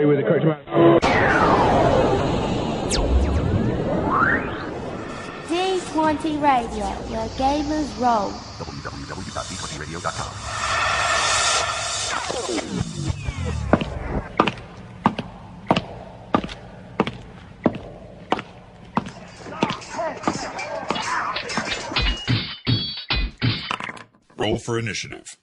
away with the correct amount. D20 Radio, where gamers roll. www.d20radio.com. Roll for initiative.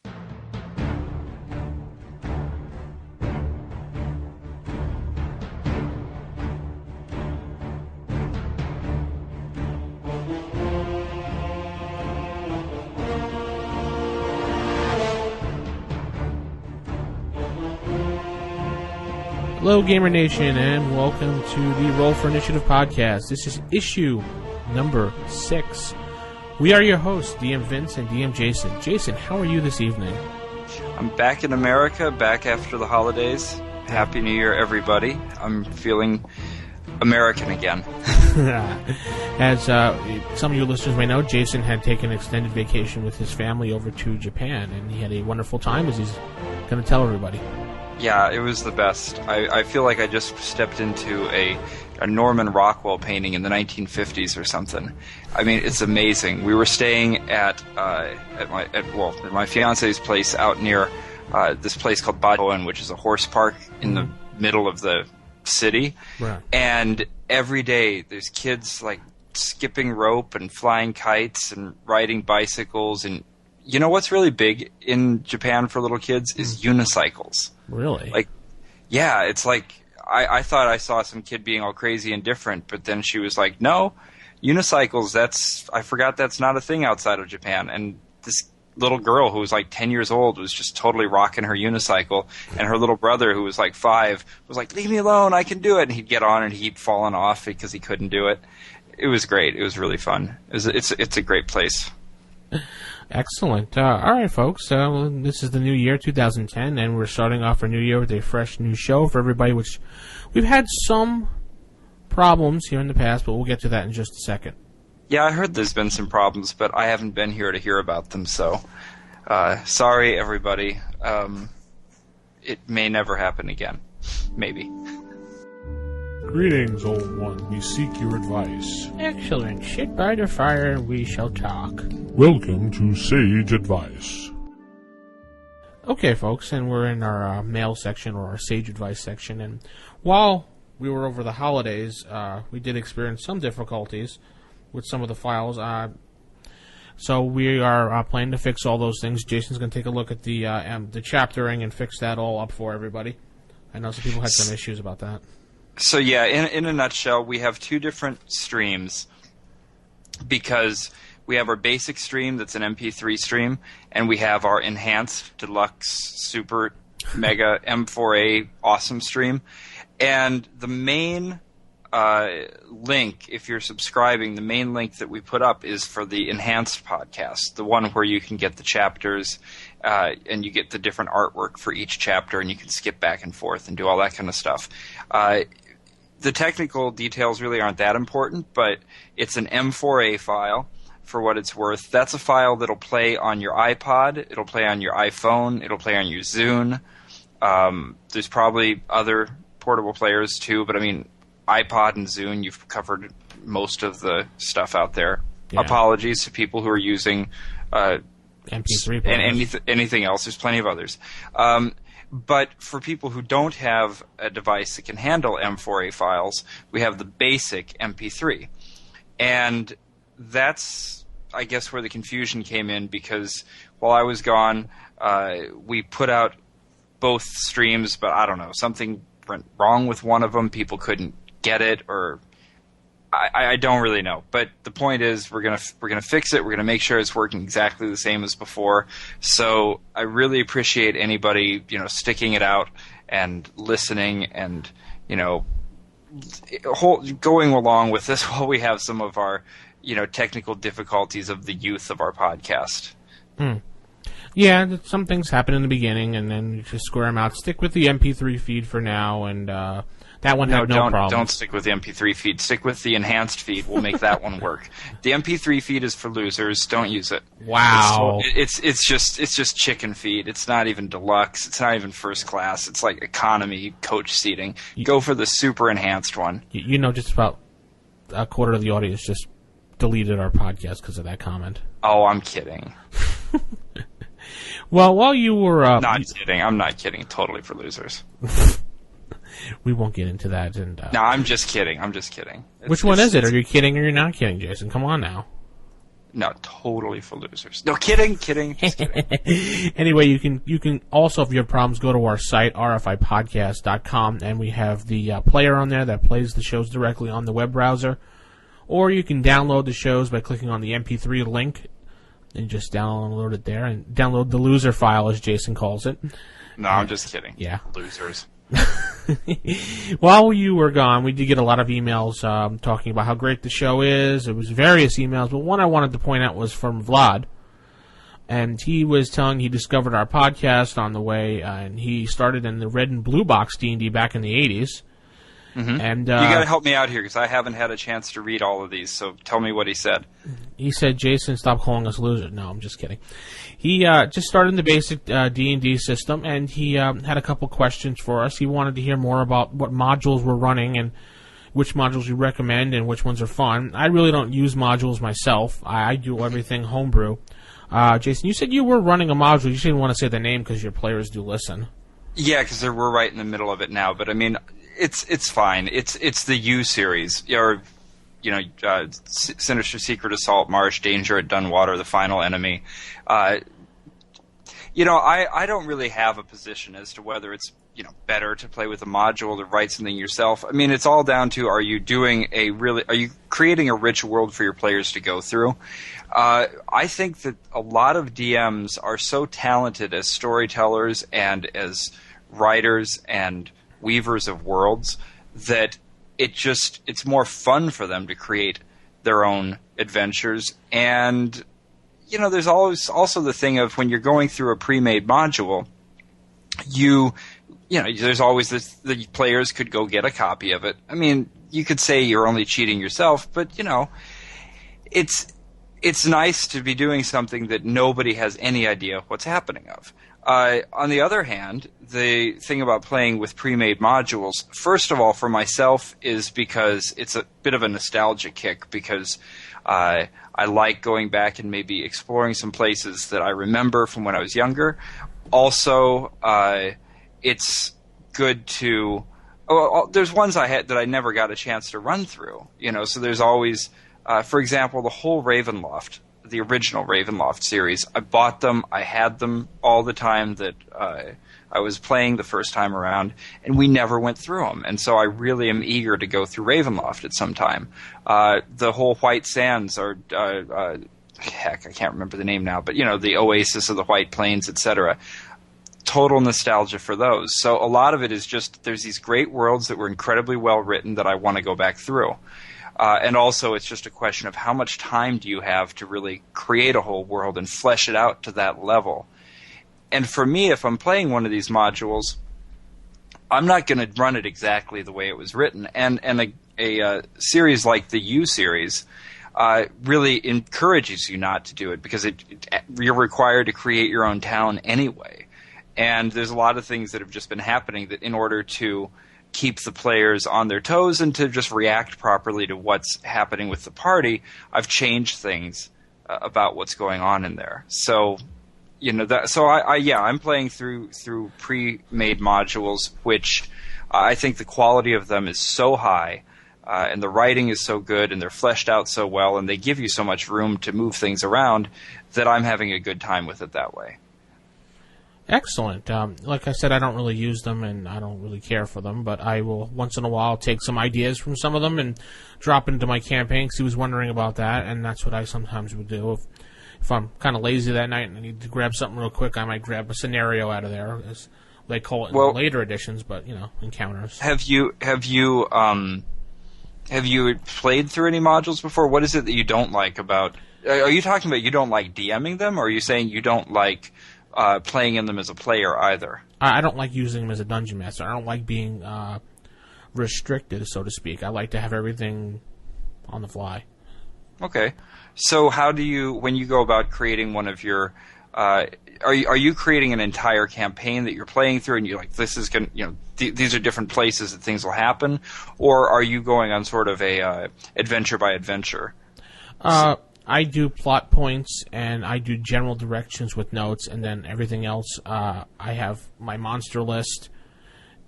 Hello, Gamer Nation, and welcome to the Roll for Initiative podcast. This is issue number 6. We are your hosts, DM Vince and DM Jason. Jason, how are you this evening? I'm back in America, back after the holidays. Happy New Year, everybody. I'm feeling American again. As some of you listeners may know, Jason had taken an extended vacation with his family over to Japan, and he had a wonderful time, as he's going to tell everybody. Yeah, it was the best. I feel like I just stepped into a Norman Rockwell painting in the 1950s or something. I mean, it's amazing. We were staying at my fiance's place out near this place called Bajoen, which is a horse park in the middle of the city. Right. And every day there's kids like skipping rope and flying kites and riding bicycles. And you know what's really big in Japan for little kids is unicycles. Really? Like, yeah, it's like I thought I saw some kid being all crazy and different, but then she was like, no, unicycles, I forgot that's not a thing outside of Japan. And this little girl who was like 10 years old was just totally rocking her unicycle, and her little brother who was like 5 was like, leave me alone, I can do it. And he'd get on and he'd fallen off because he couldn't do it. It was great. It was really fun. It's a great place. Excellent. All right, folks. This is the new year, 2010, and we're starting off our new year with a fresh new show for everybody, which we've had some problems here in the past, but we'll get to that in just a second. Yeah, I heard there's been some problems, but I haven't been here to hear about them, so sorry, everybody. It may never happen again. Maybe. Greetings, old one. We seek your advice. Excellent. Sit by the fire and we shall talk. Welcome to Sage Advice. Okay, folks, and we're in our mail section, or our Sage Advice section, and while we were over the holidays, we did experience some difficulties with some of the files. So we are planning to fix all those things. Jason's going to take a look at the chaptering and fix that all up for everybody. I know some people had some issues about that. So yeah, in a nutshell, we have 2 different streams because we have our basic stream that's an MP3 stream, and we have our enhanced, deluxe, super, mega, M4A awesome stream. And the main link, if you're subscribing, the main link that we put up is for the enhanced podcast, the one where you can get the chapters and you get the different artwork for each chapter, and you can skip back and forth and do all that kind of stuff. The technical details really aren't that important, but it's an M4A file for what it's worth. That's a file that'll play on your iPod, it'll play on your iPhone, it'll play on your Zune. There's probably other portable players too, but I mean, iPod and Zune, you've covered most of the stuff out there. Yeah. Apologies to people who are using MP3 and anything else. There's plenty of others. But for people who don't have a device that can handle M4A files, we have the basic MP3. And that's, I guess, where the confusion came in, because while I was gone, we put out both streams, but I don't know, something went wrong with one of them. People couldn't get it, or I don't really know. But the point is, we're gonna fix it. We're gonna make sure it's working exactly the same as before. So I really appreciate anybody, sticking it out and listening, and going along with this while we have some of our technical difficulties of the youth of our podcast. Yeah, some things happen in the beginning, and then you just square them out. Stick with the MP3 feed for now, and That one had no problem. Don't stick with the MP3 feed. Stick with the enhanced feed. We'll make that one work. The MP3 feed is for losers. Don't use it. Wow. It's just chicken feed. It's not even deluxe. It's not even first class. It's like economy coach seating. Go for the super enhanced one. You know, just about a quarter of the audience just deleted our podcast because of that comment. Oh, I'm kidding. Well, while you were... kidding. I'm not kidding. Totally for losers. We won't get into that. No, I'm just kidding. Which one is it? Are you kidding or you're not kidding, Jason? Come on now. No, totally for losers. No, kidding. Just kidding. Anyway, you can also, if you have problems, go to our site, rfipodcast.com, and we have the player on there that plays the shows directly on the web browser. Or you can download the shows by clicking on the MP3 link and just download it there and download the loser file, as Jason calls it. No, I'm just kidding. Yeah. Losers. While you were gone, we did get a lot of emails talking about how great the show is. It was various emails, but one I wanted to point out was from Vlad. And he was telling he discovered our podcast on the way, and he started in the red and blue box D&D back in the 80s. Mm-hmm. And you got to help me out here because I haven't had a chance to read all of these. So tell me what he said. He said, "Jason, stop calling us losers." No, I'm just kidding. He just started in the basic D&D system, and he had a couple questions for us. He wanted to hear more about what modules we're running and which modules you recommend and which ones are fun. I really don't use modules myself. I do everything homebrew. Jason, you said you were running a module. You didn't want to say the name because your players do listen. Yeah, because we're right in the middle of it now. But I mean, it's fine. It's the U series, or Sinister Secret Assault Marsh, Danger at Dunwater, The Final Enemy. I don't really have a position as to whether it's better to play with a module or write something yourself. I mean, it's all down to are you creating a rich world for your players to go through? I think that a lot of DMs are so talented as storytellers and as writers and weavers of worlds that it's more fun for them to create their own adventures. And there's always also the thing of when you're going through a pre-made module, there's always the players could go get a copy of it. I mean, you could say you're only cheating yourself, but it's nice to be doing something that nobody has any idea what's happening of. On the other hand, the thing about playing with pre-made modules, first of all, for myself, is because it's a bit of a nostalgia kick because I like going back and maybe exploring some places that I remember from when I was younger. Also, it's good to... there's ones I had that I never got a chance to run through. So there's always... for example, the whole Ravenloft, the original Ravenloft series, I bought them, I had them all the time that I was playing the first time around, and we never went through them. And so I really am eager to go through Ravenloft at some time. The whole White Sands, or heck, I can't remember the name now, but the Oasis of the White Plains, etc. Total nostalgia for those. So a lot of it is just there's these great worlds that were incredibly well written that I want to go back through. And also, it's just a question of how much time do you have to really create a whole world and flesh it out to that level. And for me, if I'm playing one of these modules, I'm not going to run it exactly the way it was written. And a series like the U series really encourages you not to do it because you're required to create your own town anyway. And there's a lot of things that have just been happening that in order to keep the players on their toes and to just react properly to what's happening with the party, I've changed things about what's going on in there. So, I'm playing through pre-made modules, which I think the quality of them is so high, and the writing is so good, and they're fleshed out so well, and they give you so much room to move things around that I'm having a good time with it that way. Excellent. Like I said, I don't really use them, and I don't really care for them, but I will once in a while take some ideas from some of them and drop into my campaign, because he was wondering about that, and that's what I sometimes would do. If I'm kind of lazy that night and I need to grab something real quick, I might grab a scenario out of there, as they call it in the later editions, but, encounters. Have you played through any modules before? What is it that you don't like about... Are you talking about you don't like DMing them, or are you saying you don't like... playing in them as a player either? I don't like using them as a dungeon master. I don't like being restricted, so to speak. I like to have everything on the fly. Okay. So how do you, when you go about creating one of your, are you creating an entire campaign that you're playing through, and you're like, this is going, these are different places that things will happen, or are you going on sort of a adventure by adventure? I do plot points, and I do general directions with notes, and then everything else, I have my monster list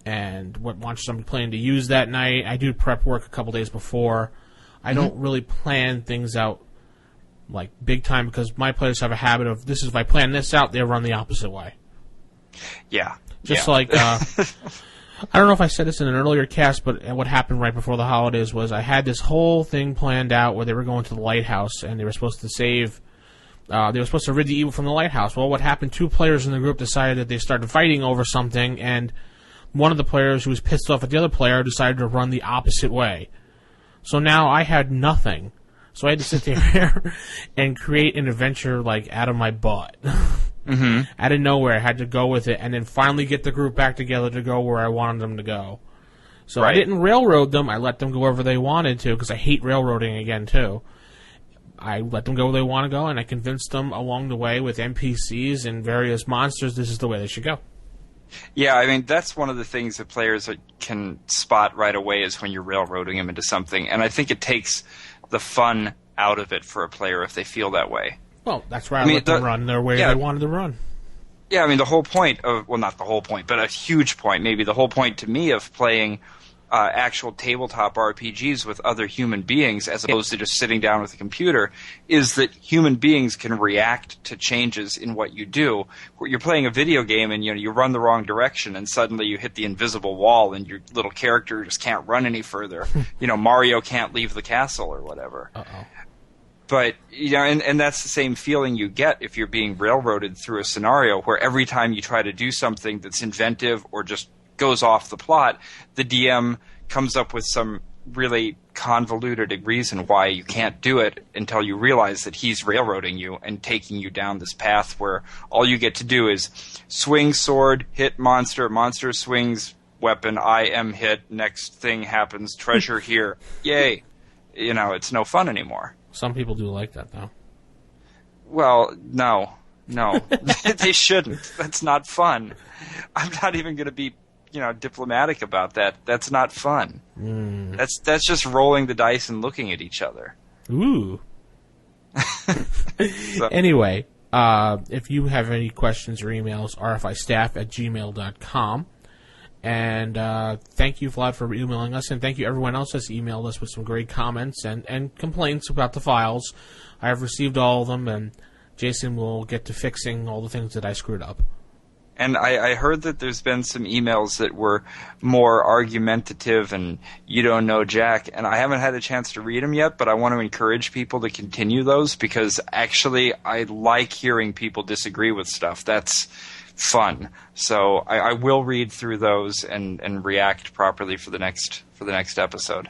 and what monsters I'm planning to use that night. I do prep work a couple days before. I don't really plan things out like big time, because my players have a habit of, this is, if I plan this out, they run the opposite way. Yeah. Just like, I don't know if I said this in an earlier cast, but what happened right before the holidays was I had this whole thing planned out where they were going to the lighthouse, and they were supposed to save, they were supposed to rid the evil from the lighthouse. Well, what happened, 2 players in the group decided that they started fighting over something, and one of the players who was pissed off at the other player decided to run the opposite way. So now I had nothing. So I had to sit there and create an adventure like out of my butt. Out of nowhere, I had to go with it, and then finally get the group back together to go where I wanted them to go. So Right. I didn't railroad them. I let them go wherever they wanted to, because I hate railroading again, too. I let them go where they want to go, and I convinced them along the way with NPCs and various monsters this is the way they should go. Yeah, I mean, that's one of the things that players can spot right away is when you're railroading them into something, and I think it takes the fun out of it for a player if they feel that way. Well, that's why I let them run their way they wanted to run. Yeah, I mean, the whole point of, well, not the whole point, but a huge point, maybe the whole point to me of playing actual tabletop RPGs with other human beings as opposed to just sitting down with a computer is that human beings can react to changes in what you do. You're playing a video game and you run the wrong direction and suddenly you hit the invisible wall and your little character just can't run any further. Mario can't leave the castle or whatever. Uh-oh. But, and that's the same feeling you get if you're being railroaded through a scenario where every time you try to do something that's inventive or just goes off the plot, the DM comes up with some really convoluted reason why you can't do it until you realize that he's railroading you and taking you down this path where all you get to do is swing sword, hit monster, monster swings weapon, I am hit, next thing happens, treasure here. Yay. It's no fun anymore. Some people do like that, though. Well, no. They shouldn't. That's not fun. I'm not even going to be, diplomatic about that. That's not fun. That's just rolling the dice and looking at each other. Ooh. Anyway, if you have any questions or emails, rfistaff@gmail.com. And thank you, Vlad, for emailing us, and thank you everyone else that's emailed us with some great comments and complaints about the files. I have received all of them, and Jason will get to fixing all the things that I screwed up. And I heard that there's been some emails that were more argumentative and you don't know Jack, and I haven't had a chance to read them yet, but I want to encourage people to continue those because actually I like hearing people disagree with stuff. That's fun. So I will read through those and react properly for the next episode.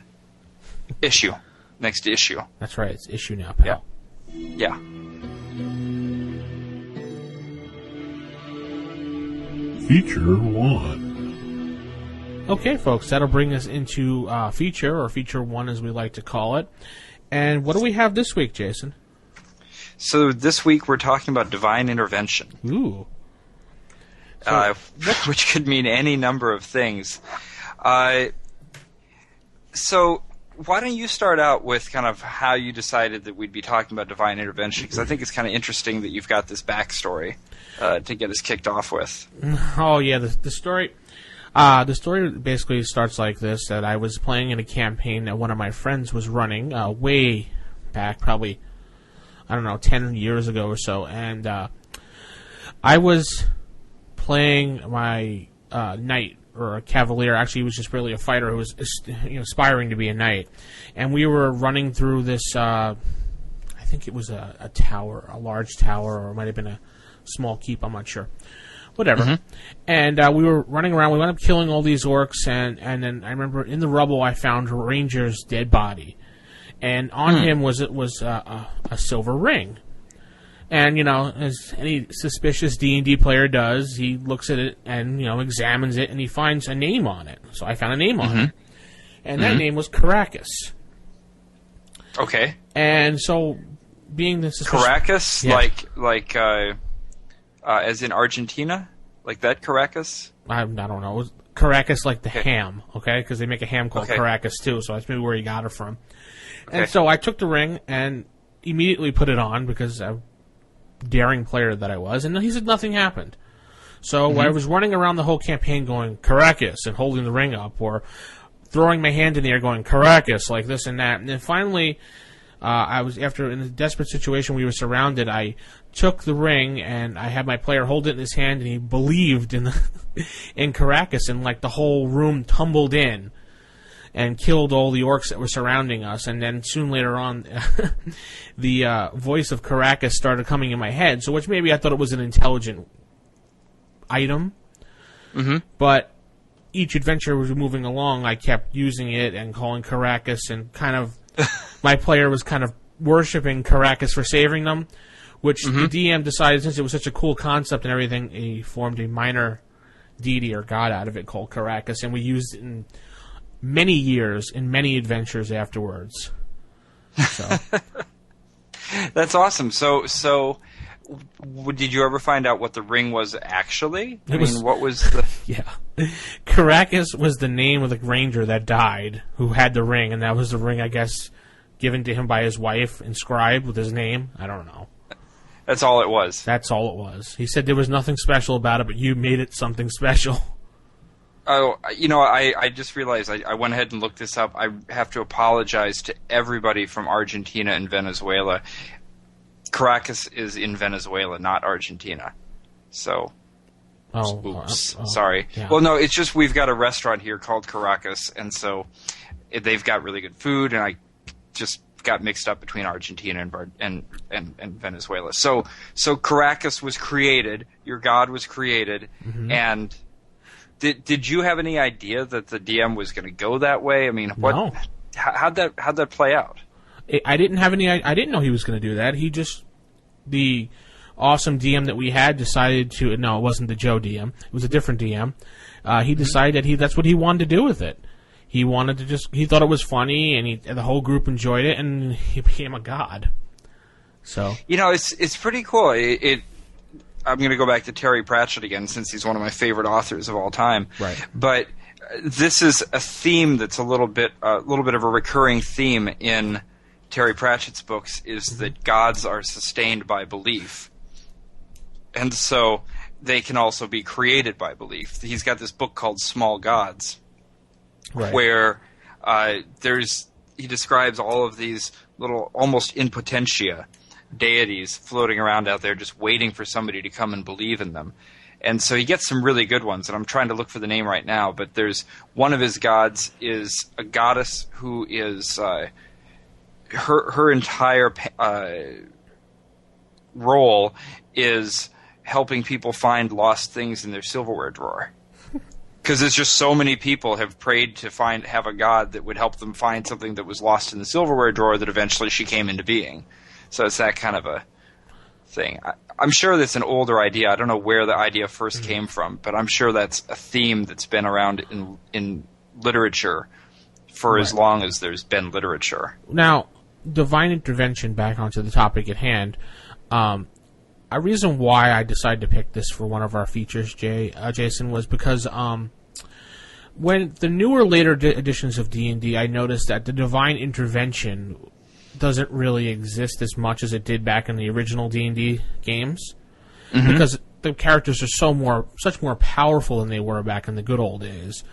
Next issue. That's right. It's issue now, pal. Yeah. Feature 1. Okay, folks, that'll bring us into feature 1 as we like to call it. And what do we have this week, Jason? So this week we're talking about divine intervention. Ooh. Which could mean any number of things. So why don't you start out with kind of how you decided that we'd be talking about divine intervention? Because I think it's kind of interesting that you've got this backstory to get us kicked off with. Oh, yeah, the story... the story basically starts like this, that I was playing in a campaign that one of my friends was running way back, probably, 10 years ago or so, and I was playing my knight, or a cavalier. Actually, he was just really a fighter who was aspiring to be a knight, and we were running through this, I think it was a tower, a large tower, or it might have been a small keep, I'm not sure. Whatever. Mm-hmm. And we were running around. We wound up killing all these orcs, and then I remember in the rubble I found Ranger's dead body. And on him was a silver ring. And, as any suspicious D&D player does, he looks at it and, examines it, and he finds a name on it. So I found a name on it. and that name was Caracas. Okay. And so, being this Caracas, Yeah. like as in Argentina, like that Caracas. I don't know. It was Caracas, like the ham, okay? Because they make a ham called Okay. Caracas too, so that's maybe where he got it from. Okay. And so I took the ring and immediately put it on because a daring player that I was, and he said nothing happened. So I was running around the whole campaign going Caracas and holding the ring up, or throwing my hand in the air going Caracas, like this and that. And then finally, I was, after in a desperate situation, we were surrounded. I took the ring and I had my player hold it in his hand, and he believed in in Caracas, and like the whole room tumbled in and killed all the orcs that were surrounding us. And then soon later on, the voice of Caracas started coming in my head. So which maybe I thought it was an intelligent item, but each adventure was moving along, I kept using it and calling Caracas, and kind of my player was kind of worshiping Caracas for saving them, which the DM decided, since it was such a cool concept and everything, he formed a minor deity or god out of it called Caracas, and we used it in many years in many adventures afterwards. So That's awesome. So did you ever find out what the ring was actually? I mean, what was the... yeah, Caracas was the name of the ranger that died who had the ring, and that was the ring, I guess, given to him by his wife, inscribed with his name. I don't know. That's all it was. That's all it was. He said there was nothing special about it, but you made it something special. Oh, I just realized I went ahead and looked this up. I have to apologize to everybody from Argentina and Venezuela. Caracas is in Venezuela, not Argentina. So, oops, sorry. Yeah. Well, no, it's just we've got a restaurant here called Caracas, and so they've got really good food, and I just got mixed up between Argentina and Venezuela. So Caracas was created, your god was created, and did you have any idea that the DM was going to go that way? I mean, what? No. How'd that play out? I didn't have any. I didn't know he was going to do that. He just, the awesome DM that we had decided to. No, it wasn't the Joe DM. It was a different DM. He decided that's what he wanted to do with it. He wanted to he thought it was funny, and the whole group enjoyed it, and he became a god. So it's pretty cool. I'm going to go back to Terry Pratchett again, since he's one of my favorite authors of all time. Right. But this is a theme that's a little bit of a recurring theme in Terry Pratchett's books, is that gods are sustained by belief, and so they can also be created by belief. He's got this book called Small Gods, right. where he describes all of these little, almost in potentia, deities floating around out there just waiting for somebody to come and believe in them. And so he gets some really good ones, and I'm trying to look for the name right now, but there's one of his gods is a goddess who is her entire role is helping people find lost things in their silverware drawer. Because there's just so many people have prayed to have a god that would help them find something that was lost in the silverware drawer, that eventually she came into being. So it's that kind of a thing. I'm sure that's an older idea. I don't know where the idea first came from, but I'm sure that's a theme that's been around in literature for as long as there's been literature. Now, divine intervention, back onto the topic at hand. A reason why I decided to pick this for one of our features, Jason, was because when the newer, later editions of D&D, I noticed that the divine intervention doesn't really exist as much as it did back in the original D&D games, because the characters are such more powerful than they were back in the good old days.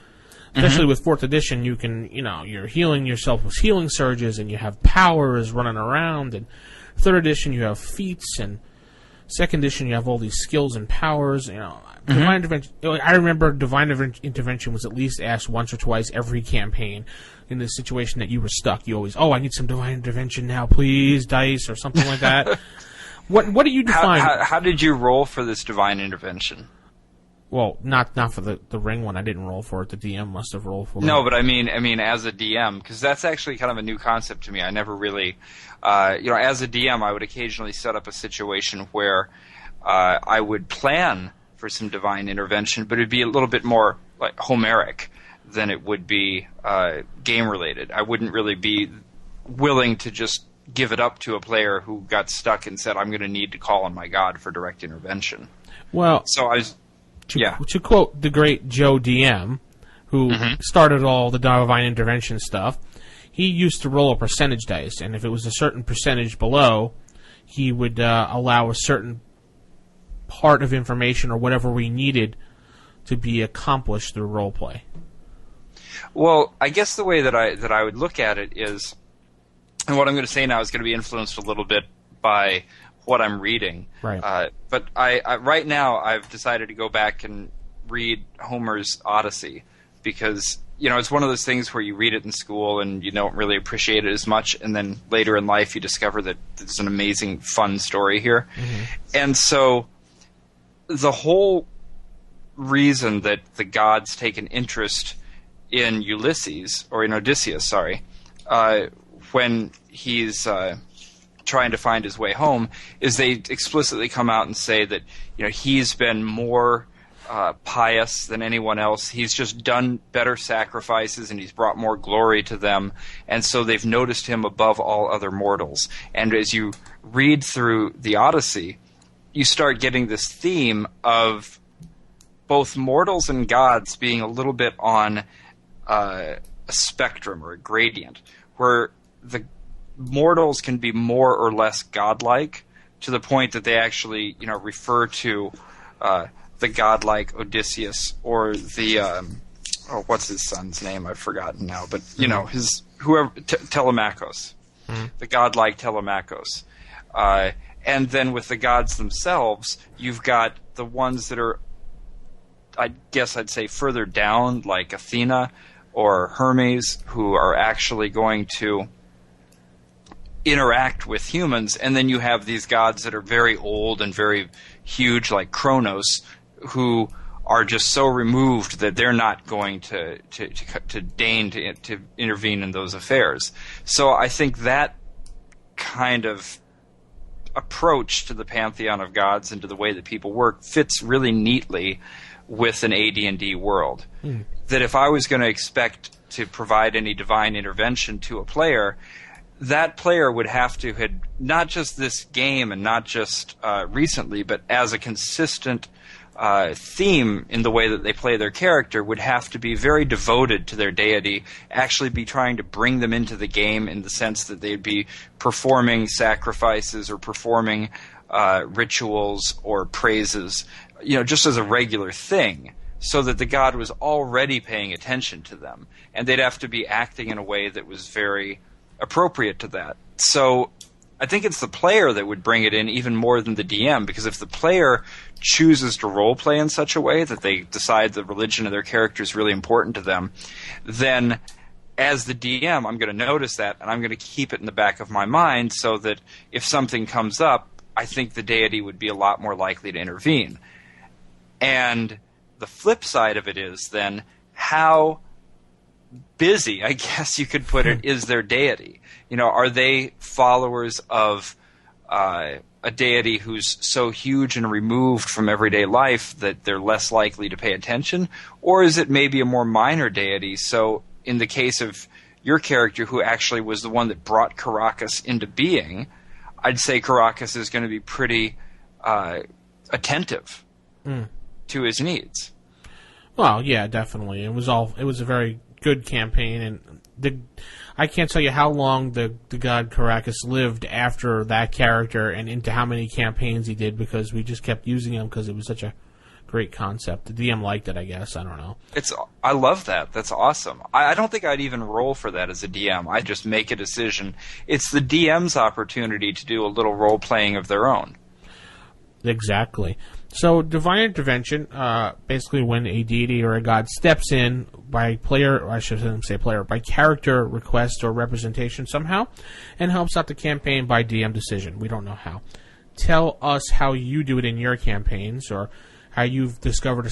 Especially with 4th edition, you can, you're healing yourself with healing surges, and you have powers running around, and 3rd edition you have feats, and 2nd edition you have all these skills and powers. Divine intervention. I remember divine intervention was at least asked once or twice every campaign. In the situation that you were stuck, you always, I need some divine intervention now, please, dice, or something like that. What do you define? How did you roll for this divine intervention? Well, not for the ring one. I didn't roll for it. The DM must have rolled for it. No, but I mean, as a DM, because that's actually kind of a new concept to me. I never really, as a DM, I would occasionally set up a situation where I would plan for some divine intervention, but it'd be a little bit more like Homeric than it would be game-related. I wouldn't really be willing to just give it up to a player who got stuck and said, I'm going to need to call on my god for direct intervention. Well, so I was, to quote the great Joe DM, who started all the divine intervention stuff, he used to roll a percentage dice, and if it was a certain percentage below, he would allow a certain part of information or whatever we needed to be accomplished through roleplay. Well, I guess the way that I would look at it is, and what I'm going to say now is going to be influenced a little bit by what I'm reading. Right. But I right now I've decided to go back and read Homer's Odyssey because, it's one of those things where you read it in school and you don't really appreciate it as much, and then later in life you discover that there's an amazing, fun story here. Mm-hmm. And so the whole reason that the gods take an interest in Ulysses, or in Odysseus, when he's trying to find his way home, is they explicitly come out and say that he's been more pious than anyone else. He's just done better sacrifices and he's brought more glory to them, and so they've noticed him above all other mortals. And as you read through the Odyssey, you start getting this theme of both mortals and gods being a little bit on a spectrum or a gradient, where the mortals can be more or less godlike to the point that they actually, refer to the godlike Odysseus or the what's his son's name? I've forgotten now, but his Telemachus, the godlike Telemachus, and then with the gods themselves, you've got the ones that are, I guess I'd say, further down, like Athena or Hermes, who are actually going to interact with humans, and then you have these gods that are very old and very huge, like Kronos, who are just so removed that they're not going to deign to intervene in those affairs. So I think that kind of approach to the pantheon of gods and to the way that people work fits really neatly with an AD&D world. That if I was going to expect to provide any divine intervention to a player, that player would have to had not just this game and not just recently, but as a consistent theme in the way that they play their character, would have to be very devoted to their deity, actually be trying to bring them into the game in the sense that they'd be performing sacrifices or performing rituals or praises, just as a regular thing, so that the god was already paying attention to them, and they'd have to be acting in a way that was very appropriate to that. So I think it's the player that would bring it in even more than the DM, because if the player chooses to roleplay in such a way that they decide the religion of their character is really important to them, then as the DM, I'm going to notice that, and I'm going to keep it in the back of my mind so that if something comes up, I think the deity would be a lot more likely to intervene. And the flip side of it is then how busy, I guess you could put it, is their deity. Are they followers of a deity who's so huge and removed from everyday life that they're less likely to pay attention? Or is it maybe a more minor deity? So in the case of your character, who actually was the one that brought Caracas into being, I'd say Caracas is going to be pretty attentive to his needs. Well, yeah, definitely. It was a very good campaign, and I can't tell you how long the god Caracas lived after that character and into how many campaigns he did, because we just kept using him because it was such a great concept. The DM liked it, I guess. I don't know. I love that. That's awesome. I don't think I'd even roll for that as a DM. I'd just make a decision. It's the DM's opportunity to do a little role-playing of their own. Exactly. So, divine intervention, basically when a deity or a god steps in by player, or I shouldn't say player, by character request or representation somehow, and helps out the campaign by DM decision. We don't know how. Tell us how you do it in your campaigns, or how you've discovered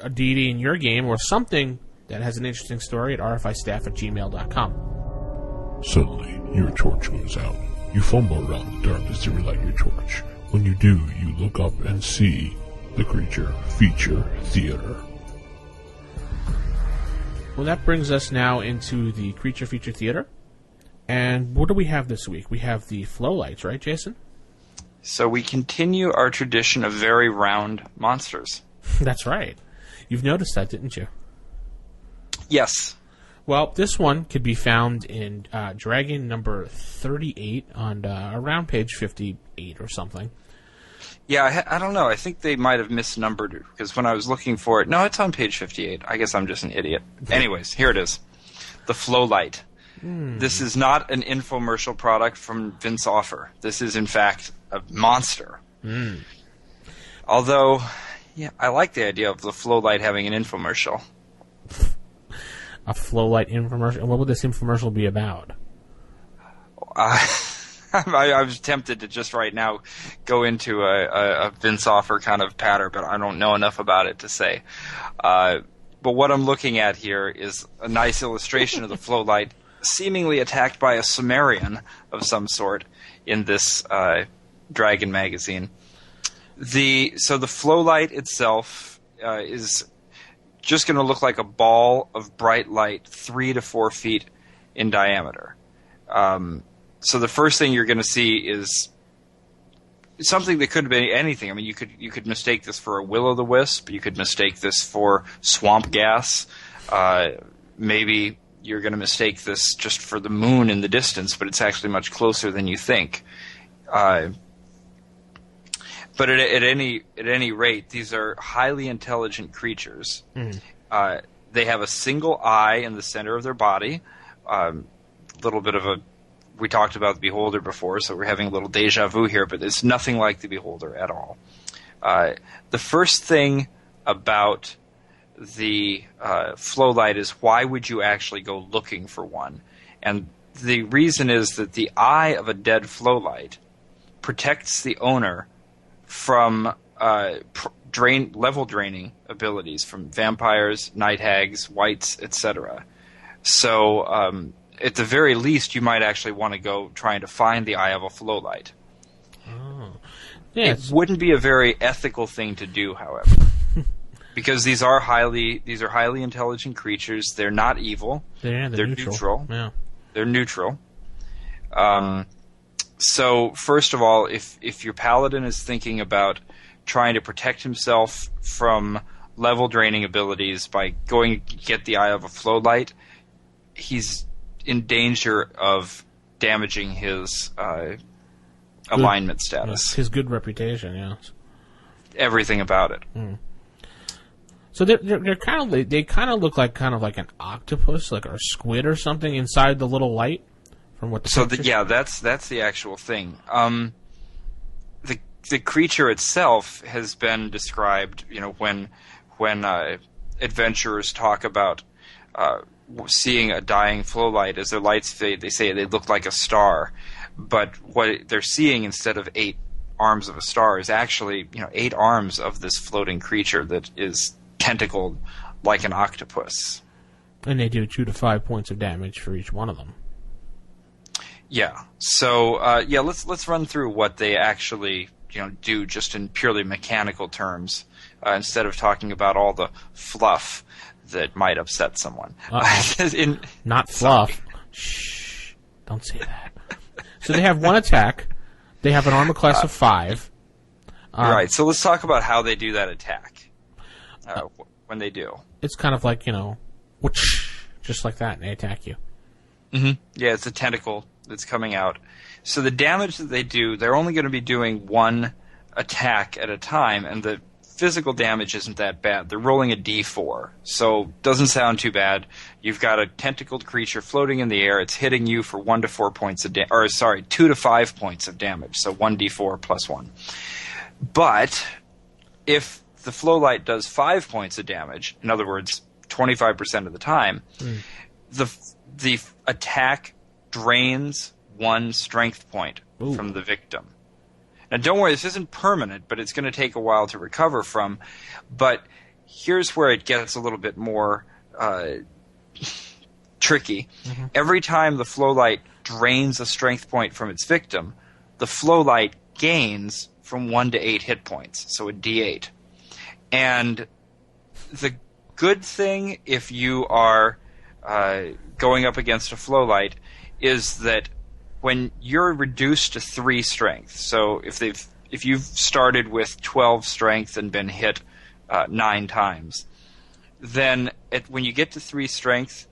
a deity in your game, or something that has an interesting story at rfistaff@gmail.com. Suddenly, your torch goes out. You fumble around in the darkness to relight your torch. When you do, you look up and see the Creature Feature Theater. Well, that brings us now into the Creature Feature Theater. And what do we have this week? We have the Flow Lights, right, Jason? So we continue our tradition of very round monsters. That's right. You've noticed that, didn't you? Yes. Well, this one could be found in Dragon number 38 on around page 58 or something. Yeah, I don't know. I think they might have misnumbered it, because when I was looking for it... No, it's on page 58. I guess I'm just an idiot. Anyways, here it is. The Flow Light. This is not an infomercial product from Vince Offer. This is, in fact, a monster. Although, yeah, I like the idea of the Flow Light having an infomercial. A Flow Light infomercial? What would this infomercial be about? I was tempted to just right now go into a Vince Offer kind of patter, but I don't know enough about it to say. But what I'm looking at here is a nice illustration of the Flow Light seemingly attacked by a Sumerian of some sort in this Dragon magazine. So the Flow Light itself is just going to look like a ball of bright light 3 to 4 feet in diameter. So the first thing you're going to see is something that could be anything. I mean, you could mistake this for a will-o'-the-wisp. You could mistake this for swamp gas. Maybe you're going to mistake this just for the moon in the distance, but it's actually much closer than you think. But at any rate, these are highly intelligent creatures. They have a single eye in the center of their body. Little bit of a... We talked about the Beholder before, so we're having a little deja vu here, but it's nothing like the Beholder at all. The first thing about the Flow Light is, why would you actually go looking for one? And the reason is that the eye of a dead Flow Light protects the owner from level draining abilities from vampires, night hags, wights, etc. So at the very least, you might actually want to go trying to find the eye of a Flow Light. Oh. Yeah, it wouldn't be a very ethical thing to do, however, because these are highly intelligent creatures. They're not evil. They're neutral. Yeah. They're neutral. So first of all, if your paladin is thinking about trying to protect himself from level draining abilities by going to get the eye of a Flow Light, he's in danger of damaging his alignment status. His good reputation, yes. Everything about it. So they're kind of, they kind of look like an octopus, like a squid or something inside the little light. From what that's the actual thing. The creature itself has been described. You know, when adventurers talk about seeing a dying Flow Light, as their lights fade, they say they look like a star. But what they're seeing, instead of 8 arms of a star, is actually 8 arms of this floating creature that is tentacled like an octopus. And they do 2 to 5 points of damage for each one of them. Yeah. So let's run through what they actually do, just in purely mechanical terms, instead of talking about all the fluff that might upset someone. Not fluff. Shh! Don't say that. So they have one attack. They have an armor class of 5. Right. So let's talk about how they do that attack. When they do, it's kind of like whoosh, just like that, and they attack you. Mm-hmm. Yeah, it's a tentacle that's coming out. So the damage that they do, they're only going to be doing one attack at a time, and the physical damage isn't that bad. They're rolling a d4, so doesn't sound too bad. You've got a tentacled creature floating in the air. It's hitting you for 1 to 4 points of 2 to 5 points of damage, so 1d4 plus 1. But if the Flow Light does 5 points of damage, in other words, 25% of the time, the attack drains 1 strength point from the victim. Now, don't worry, this isn't permanent, but it's going to take a while to recover from. But here's where it gets a little bit more tricky. Mm-hmm. Every time the Flow Light drains a strength point from its victim, the Flow Light gains from 1 to 8 hit points, so a d8. And the good thing, if you are going up against a flow light is that when you're reduced to 3 strength, so if you've started with 12 strength and been hit 9 times, then when you get to 3 strength,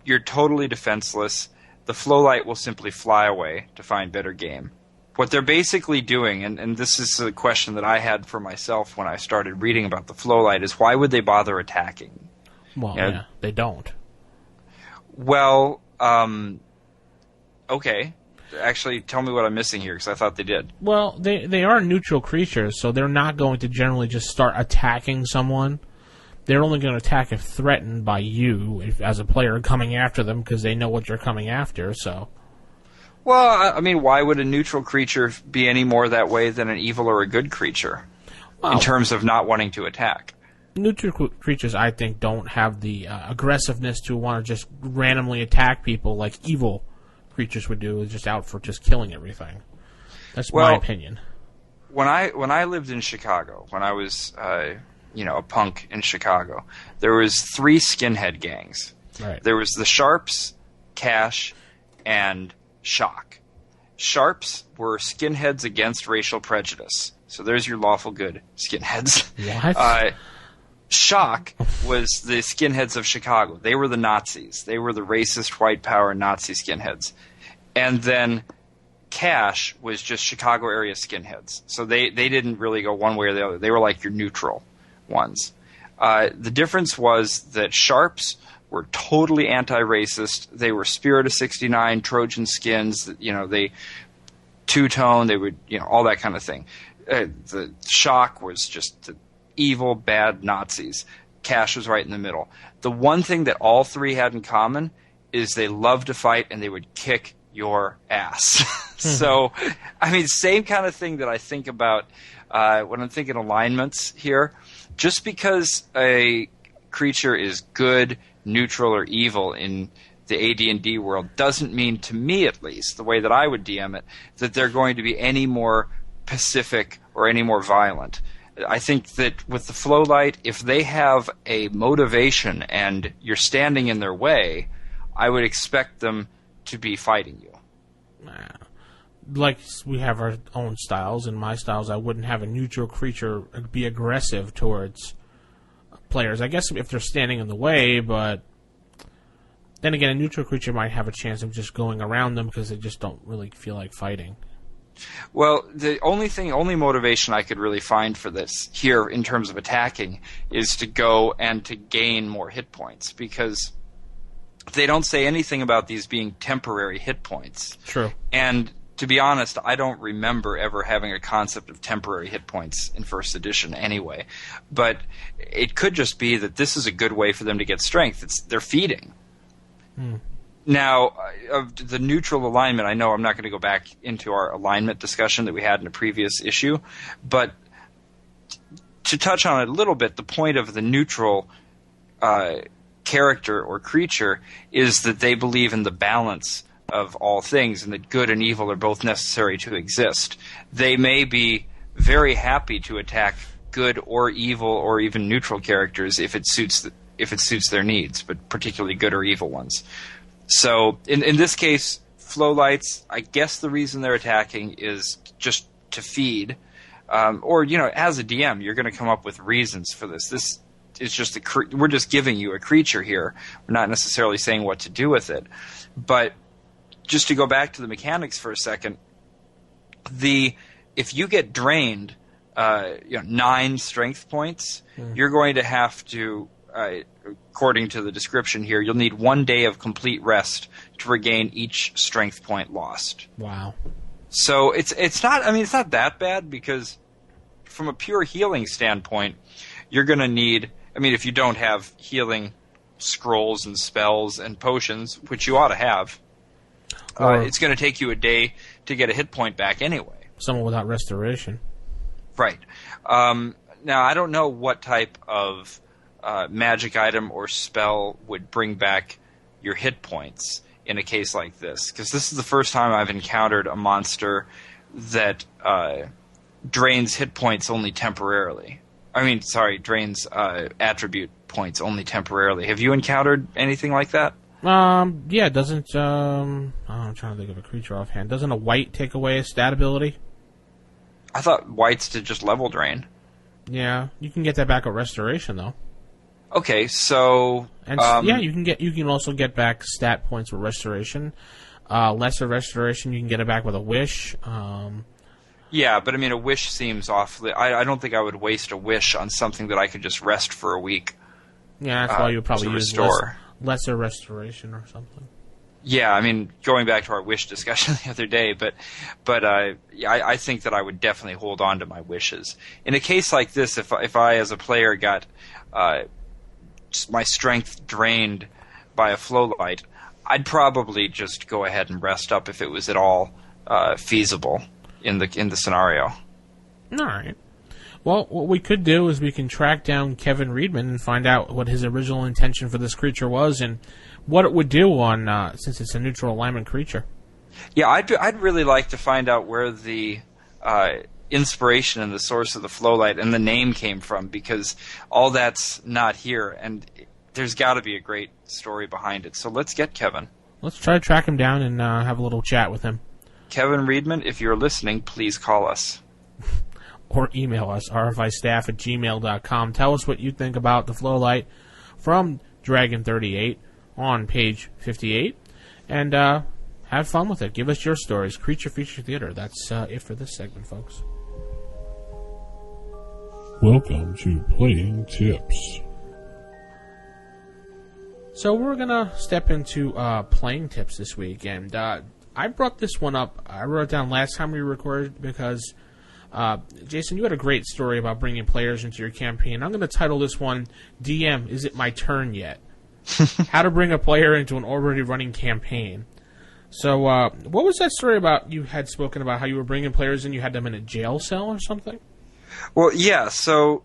you're totally defenseless. The flow light will simply fly away to find better game. What they're basically doing, and this is a question that I had for myself when I started reading about the flow light, is why would they bother attacking? Well, yeah, they don't. Well, okay. Actually, tell me what I'm missing here, because I thought they did. Well, they are neutral creatures, so they're not going to generally just start attacking someone. They're only going to attack if threatened by you as a player coming after them, because they know what you're coming after, so... Well, I mean, why would a neutral creature be any more that way than an evil or a good creature in terms of not wanting to attack? Neutral creatures, I think, don't have the aggressiveness to want to just randomly attack people like evil creatures would do, just out for just killing everything. That's my opinion. When I lived in Chicago, when I was a punk in Chicago, there was 3 skinhead gangs. Right. There was the Sharps, Cash, and Shock. Sharps were skinheads against racial prejudice. So there's your lawful good skinheads. What? Shock was the skinheads of Chicago. They were the Nazis. They were the racist white power Nazi skinheads. And then Cash was just Chicago area skinheads. So they didn't really go one way or the other. They were like your neutral ones. The difference was that Sharps were totally anti-racist. They were Spirit of 69, Trojan Skins, they two-tone, they would, all that kind of thing. The Shock was just the evil, bad Nazis. Cash was right in the middle. The one thing that all 3 had in common is they loved to fight and they would kick your ass. So, I mean, same kind of thing that I think about when I'm thinking alignments here. Just because a creature is good, neutral, or evil in the AD&D world doesn't mean, to me at least, the way that I would DM it, that they're going to be any more pacific or any more violent. I think that with the flow light, if they have a motivation and you're standing in their way, I would expect them to be fighting you. Like we have our own styles. In my styles, I wouldn't have a neutral creature be aggressive towards players. I guess if they're standing in the way, but then again, a neutral creature might have a chance of just going around them because they just don't really feel like fighting. Well, the only motivation I could really find for this here in terms of attacking is to go and to gain more hit points, because they don't say anything about these being temporary hit points. True. And to be honest, I don't remember ever having a concept of temporary hit points in first edition anyway. But it could just be that this is a good way for them to get strength. They're feeding. Now, of the neutral alignment, I know I'm not going to go back into our alignment discussion that we had in a previous issue, but to touch on it a little bit, the point of the neutral character or creature is that they believe in the balance of all things and that good and evil are both necessary to exist. They may be very happy to attack good or evil or even neutral characters if it suits their needs, but particularly good or evil ones. So in this case, flow lights, I guess the reason they're attacking is just to feed. Or, as a DM, you're going to come up with reasons for this. This is just we're just giving you a creature here. We're not necessarily saying what to do with it. But just to go back to the mechanics for a second, if you get drained 9 strength points, you're going to have to, according to the description here, you'll need 1 day of complete rest to regain each strength point lost. Wow. So it's not that bad, because from a pure healing standpoint, you're going to need, if you don't have healing scrolls and spells and potions, which you ought to have, it's going to take you a day to get a hit point back anyway. Someone without restoration. Right. Now, I don't know what type of magic item or spell would bring back your hit points in a case like this, because this is the first time I've encountered a monster that drains hit points only temporarily. Drains attribute points only temporarily. Have you encountered anything like that? Yeah, it doesn't, I'm trying to think of a creature offhand. Doesn't a white take away a stat ability? I thought whites did just level drain. Yeah, you can get that back at restoration, though. Okay, so... And yeah, you can also get back stat points with restoration. Lesser restoration, you can get it back with a wish. Yeah, but I mean, a wish seems awfully... I don't think I would waste a wish on something that I could just rest for a week. Yeah, that's why you would probably use restore. Lesser restoration or something. Yeah, I mean, going back to our wish discussion the other day, but yeah, I think that I would definitely hold on to my wishes. In a case like this, if I as a player got my strength drained by a flow light, I'd probably just go ahead and rest up if it was at all feasible in the scenario. All right. Well, what we could do is we can track down Kevin Reedman and find out what his original intention for this creature was and what it would do on since it's a neutral alignment creature. Yeah, I'd really like to find out where the inspiration and the source of the flow light and the name came from, because all that's not here, and there's got to be a great story behind it. So let's get Kevin. Let's try to track him down and have a little chat with him. Kevin Reedman, if you're listening, please call us. Or email us, rfistaff@gmail.com. Tell us what you think about the flow light from Dragon 38 on page 58. And have fun with it. Give us your stories. Creature Feature Theater. That's it for this segment, folks. Welcome to Playing Tips. So we're going to step into playing tips this week. And I brought this one up. I wrote it down last time we recorded because... Jason, you had a great story about bringing players into your campaign. I'm going to title this one, DM, Is It My Turn Yet? How to bring a player into an already running campaign. So, what was that story about? You had spoken about how you were bringing players in, you had them in a jail cell or something? Well, yeah, so,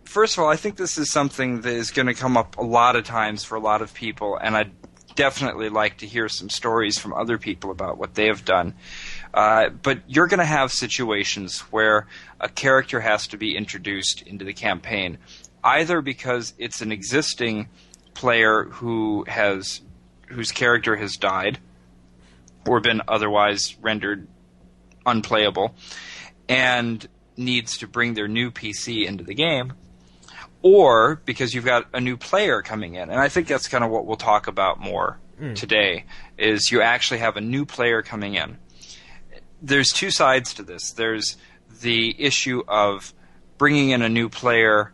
first of all, I think this is something that is going to come up a lot of times for a lot of people, and I'd definitely like to hear some stories from other people about what they have done. But you're going to have situations where a character has to be introduced into the campaign, either because it's an existing player whose character has died or been otherwise rendered unplayable and needs to bring their new PC into the game, or because you've got a new player coming in. And I think that's kind of what we'll talk about more today, is you actually have a new player coming in. There's two sides to this. There's the issue of bringing in a new player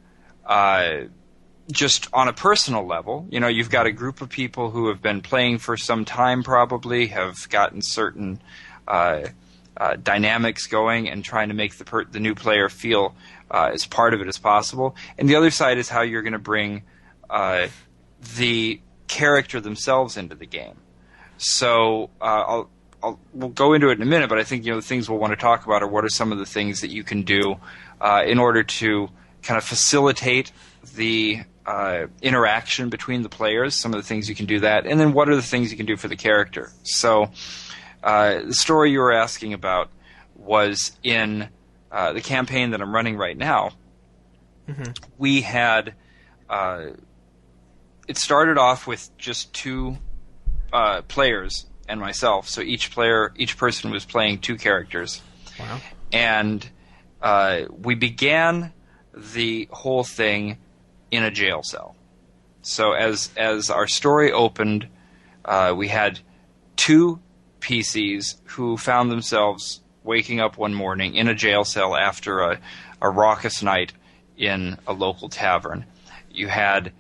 just on a personal level. You know, you've got a group of people who have been playing for some time, probably have gotten certain dynamics going and trying to make the new player feel as part of it as possible. And the other side is how you're going to bring the character themselves into the game. So we'll go into it in a minute, but I think the things we'll want to talk about are what are some of the things that you can do in order to kind of facilitate the interaction between the players, some of the things you can do that, and then what are the things you can do for the character. So the story you were asking about was in the campaign that I'm running right now. Mm-hmm. We had it started off with just two players and myself, so each person was playing two characters. Wow. And we began the whole thing in a jail cell. So as our story opened, we had two PCs who found themselves waking up one morning in a jail cell after a raucous night in a local tavern. You had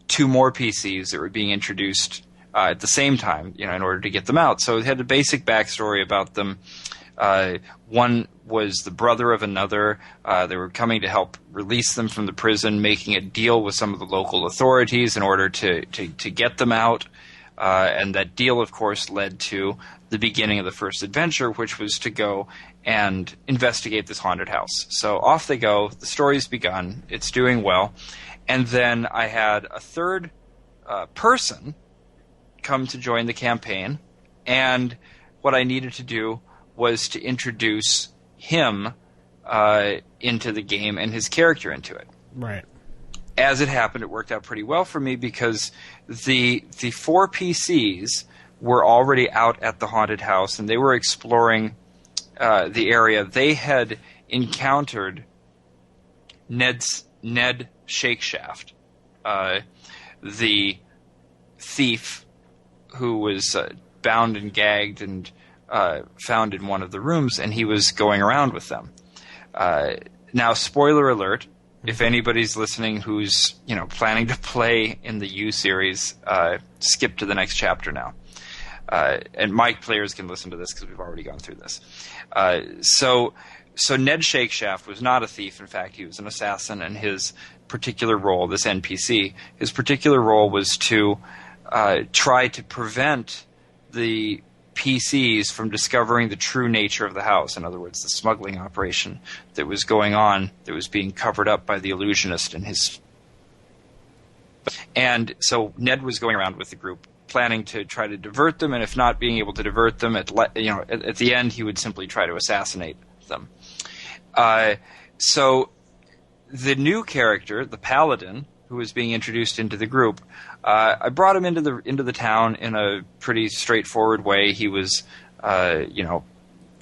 two more PCs that were being introduced at the same time, in order to get them out. So it had a basic backstory about them. One was the brother of another. They were coming to help release them from the prison, making a deal with some of the local authorities in order to get them out. And that deal, of course, led to the beginning of the first adventure, which was to go and investigate this haunted house. So off they go. The story's begun. It's doing well. And then I had a third person come to join the campaign, and what I needed to do was to introduce him into the game and his character into it. Right. as it happened, it worked out pretty well for me because the 4 PCs were already out at the haunted house, and they were exploring the area. They had encountered Ned Shakeshaft, the thief who was bound and gagged and found in one of the rooms, and he was going around with them. Now, spoiler alert, if anybody's listening who's planning to play in the U series, skip to the next chapter now. And my players can listen to this because we've already gone through this. So Ned Shakeshaft was not a thief. In fact, he was an assassin, and his particular role, this NPC, his particular role was to try to prevent the PCs from discovering the true nature of the house. In other words, the smuggling operation that was going on, that was being covered up by the illusionist and his. And so Ned was going around with the group, planning to try to divert them, and if not being able to divert them, at the end, he would simply try to assassinate them. So the new character, the Paladin, who was being introduced into the group, I brought him into the town in a pretty straightforward way. He was,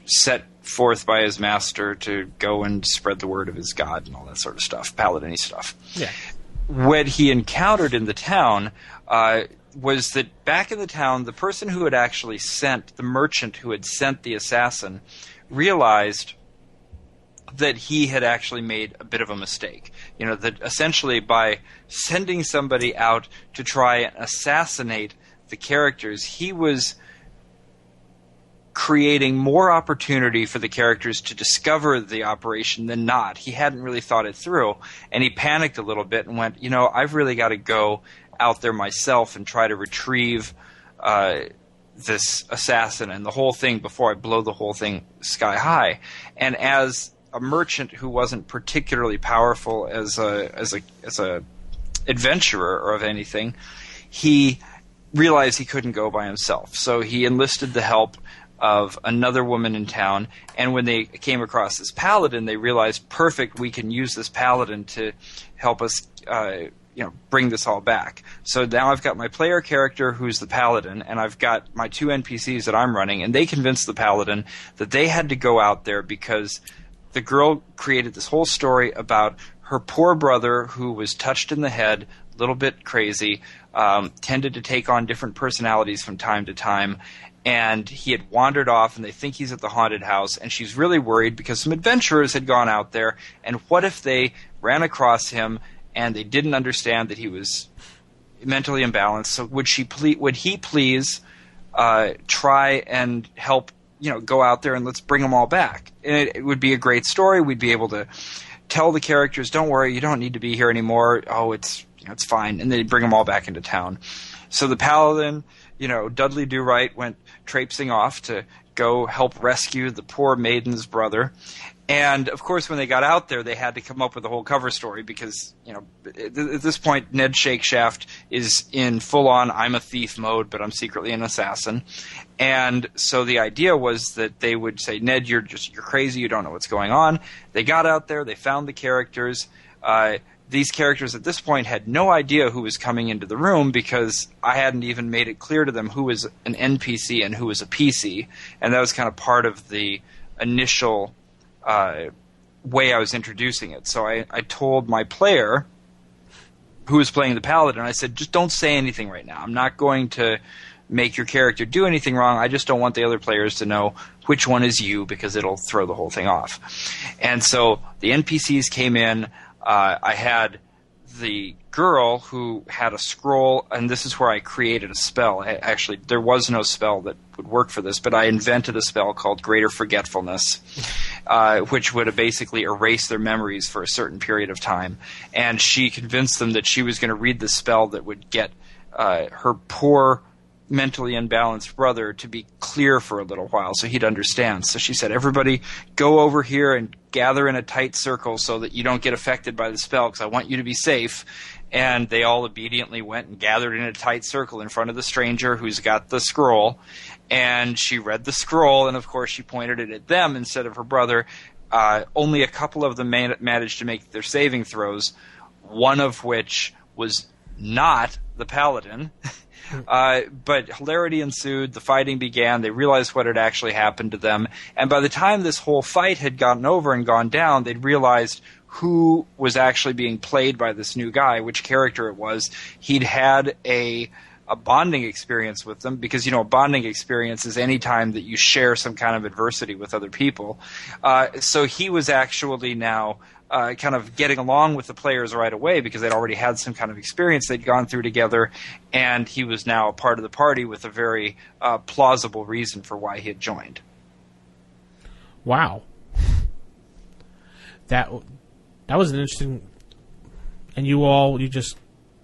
set forth by his master to go and spread the word of his god and all that sort of stuff, Paladin-y stuff. Yeah. What he encountered in the town was that back in the town, the person who had actually sent, the merchant who had sent the assassin, realized that he had actually made a bit of a mistake. That essentially by sending somebody out to try and assassinate the characters, he was creating more opportunity for the characters to discover the operation than not. He hadn't really thought it through, and he panicked a little bit and went, I've really got to go out there myself and try to retrieve this assassin and the whole thing before I blow the whole thing sky high. And as a merchant who wasn't particularly powerful as a adventurer or of anything, he realized he couldn't go by himself. So he enlisted the help of another woman in town, and when they came across this paladin, they realized, perfect, we can use this paladin to help us bring this all back. So now I've got my player character who's the paladin, and I've got my 2 NPCs that I'm running, and they convinced the paladin that they had to go out there because the girl created this whole story about her poor brother who was touched in the head, a little bit crazy, tended to take on different personalities from time to time, and he had wandered off, and they think he's at the haunted house, and she's really worried because some adventurers had gone out there, and what if they ran across him and they didn't understand that he was mentally imbalanced? So would he please try and help, go out there and let's bring them all back? And it would be a great story. We'd be able to tell the characters, don't worry, you don't need to be here anymore. Oh, it's fine. And they'd bring them all back into town. So the paladin, Dudley Do-Right, went traipsing off to go help rescue the poor maiden's brother. And, of course, when they got out there, they had to come up with a whole cover story because, at this point, Ned Shakeshaft is in full-on I'm a thief mode, but I'm secretly an assassin. And so the idea was that they would say, Ned, you're crazy, you don't know what's going on. They got out there, they found the characters. These characters at this point had no idea who was coming into the room because I hadn't even made it clear to them who was an NPC and who was a PC. And that was kind of part of the initial way I was introducing it. So I told my player, who was playing the paladin, I said, just don't say anything right now. I'm not going to make your character do anything wrong. I just don't want the other players to know which one is you because it'll throw the whole thing off. And so the NPCs came in. I had the girl who had a scroll, and this is where I created a spell. Actually, there was no spell that would work for this, but I invented a spell called Greater Forgetfulness, which would basically erase their memories for a certain period of time. And she convinced them that she was going to read the spell that would get her poor, mentally unbalanced brother to be clear for a little while so he'd understand. So she said, everybody go over here and gather in a tight circle so that you don't get affected by the spell because I want you to be safe. And they all obediently went and gathered in a tight circle in front of the stranger who's got the scroll. And she read the scroll, and of course she pointed it at them instead of her brother. Only a couple of them managed to make their saving throws. one of which was not the Paladin. But hilarity ensued, the fighting began, they realized what had actually happened to them, and by the time this whole fight had gotten over and gone down, they'd realized who was actually being played by this new guy, which character it was. He'd had a bonding experience with them, because, a bonding experience is any time that you share some kind of adversity with other people. So he was actually now kind of getting along with the players right away, because they'd already had some kind of experience they'd gone through together, and he was now a part of the party with a very plausible reason for why he had joined. Wow. That was an interesting... And you just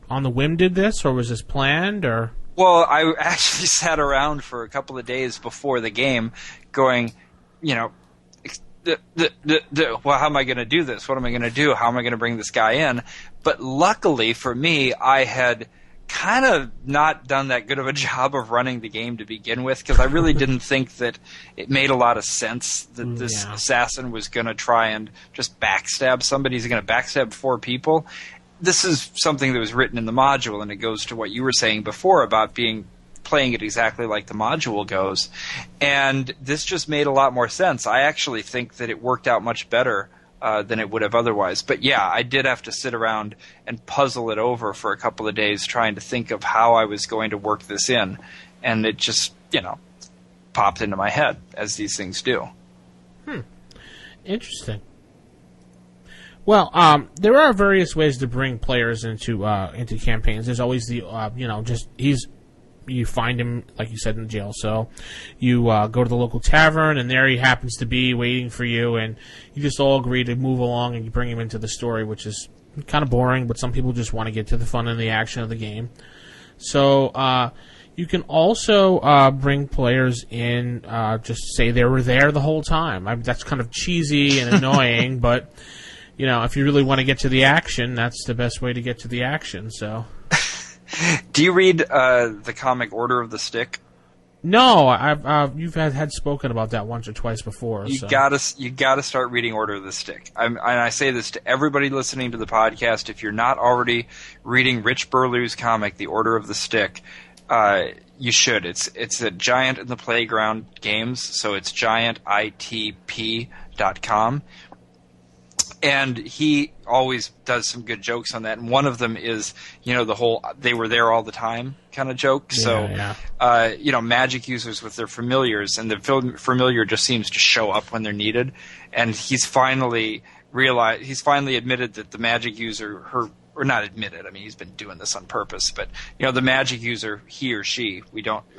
on the whim did this, or was this planned, or... Well, I actually sat around for a couple of days before the game going, well, how am I going to do this? What am I going to do? How am I going to bring this guy in? But luckily for me, I had kind of not done that good of a job of running the game to begin with, because I really didn't think that it made a lot of sense that this assassin was going to try and just backstab somebody. He's going to backstab 4 people. This is something that was written in the module, and it goes to what you were saying before about playing it exactly like the module goes. And this just made a lot more sense. I actually think that it worked out much better than it would have otherwise. But yeah, I did have to sit around and puzzle it over for a couple of days trying to think of how I was going to work this in. And it just, popped into my head, as these things do. Interesting. Well, there are various ways to bring players into campaigns. There's always the, you find him, like you said, in the jail cell. You go to the local tavern, and there he happens to be waiting for you, and you just all agree to move along, and you bring him into the story, which is kind of boring, but some people just want to get to the fun and the action of the game. So you can also bring players in, just say they were there the whole time. That's kind of cheesy and annoying, but... if you really want to get to the action, that's the best way to get to the action. So, do you read the comic Order of the Stick? No, you've had spoken about that once or twice before. You gotta start reading Order of the Stick. And I say this to everybody listening to the podcast: if you're not already reading Rich Burlew's comic, The Order of the Stick, you should. It's a Giant in the Playground Games, so it's giantitp.com. And he always does some good jokes on that. And one of them is, the whole they were there all the time kind of joke. Magic users with their familiars, and the familiar just seems to show up when they're needed. And he's finally admitted that the magic user, or not admitted, he's been doing this on purpose, but, the magic user, he or she,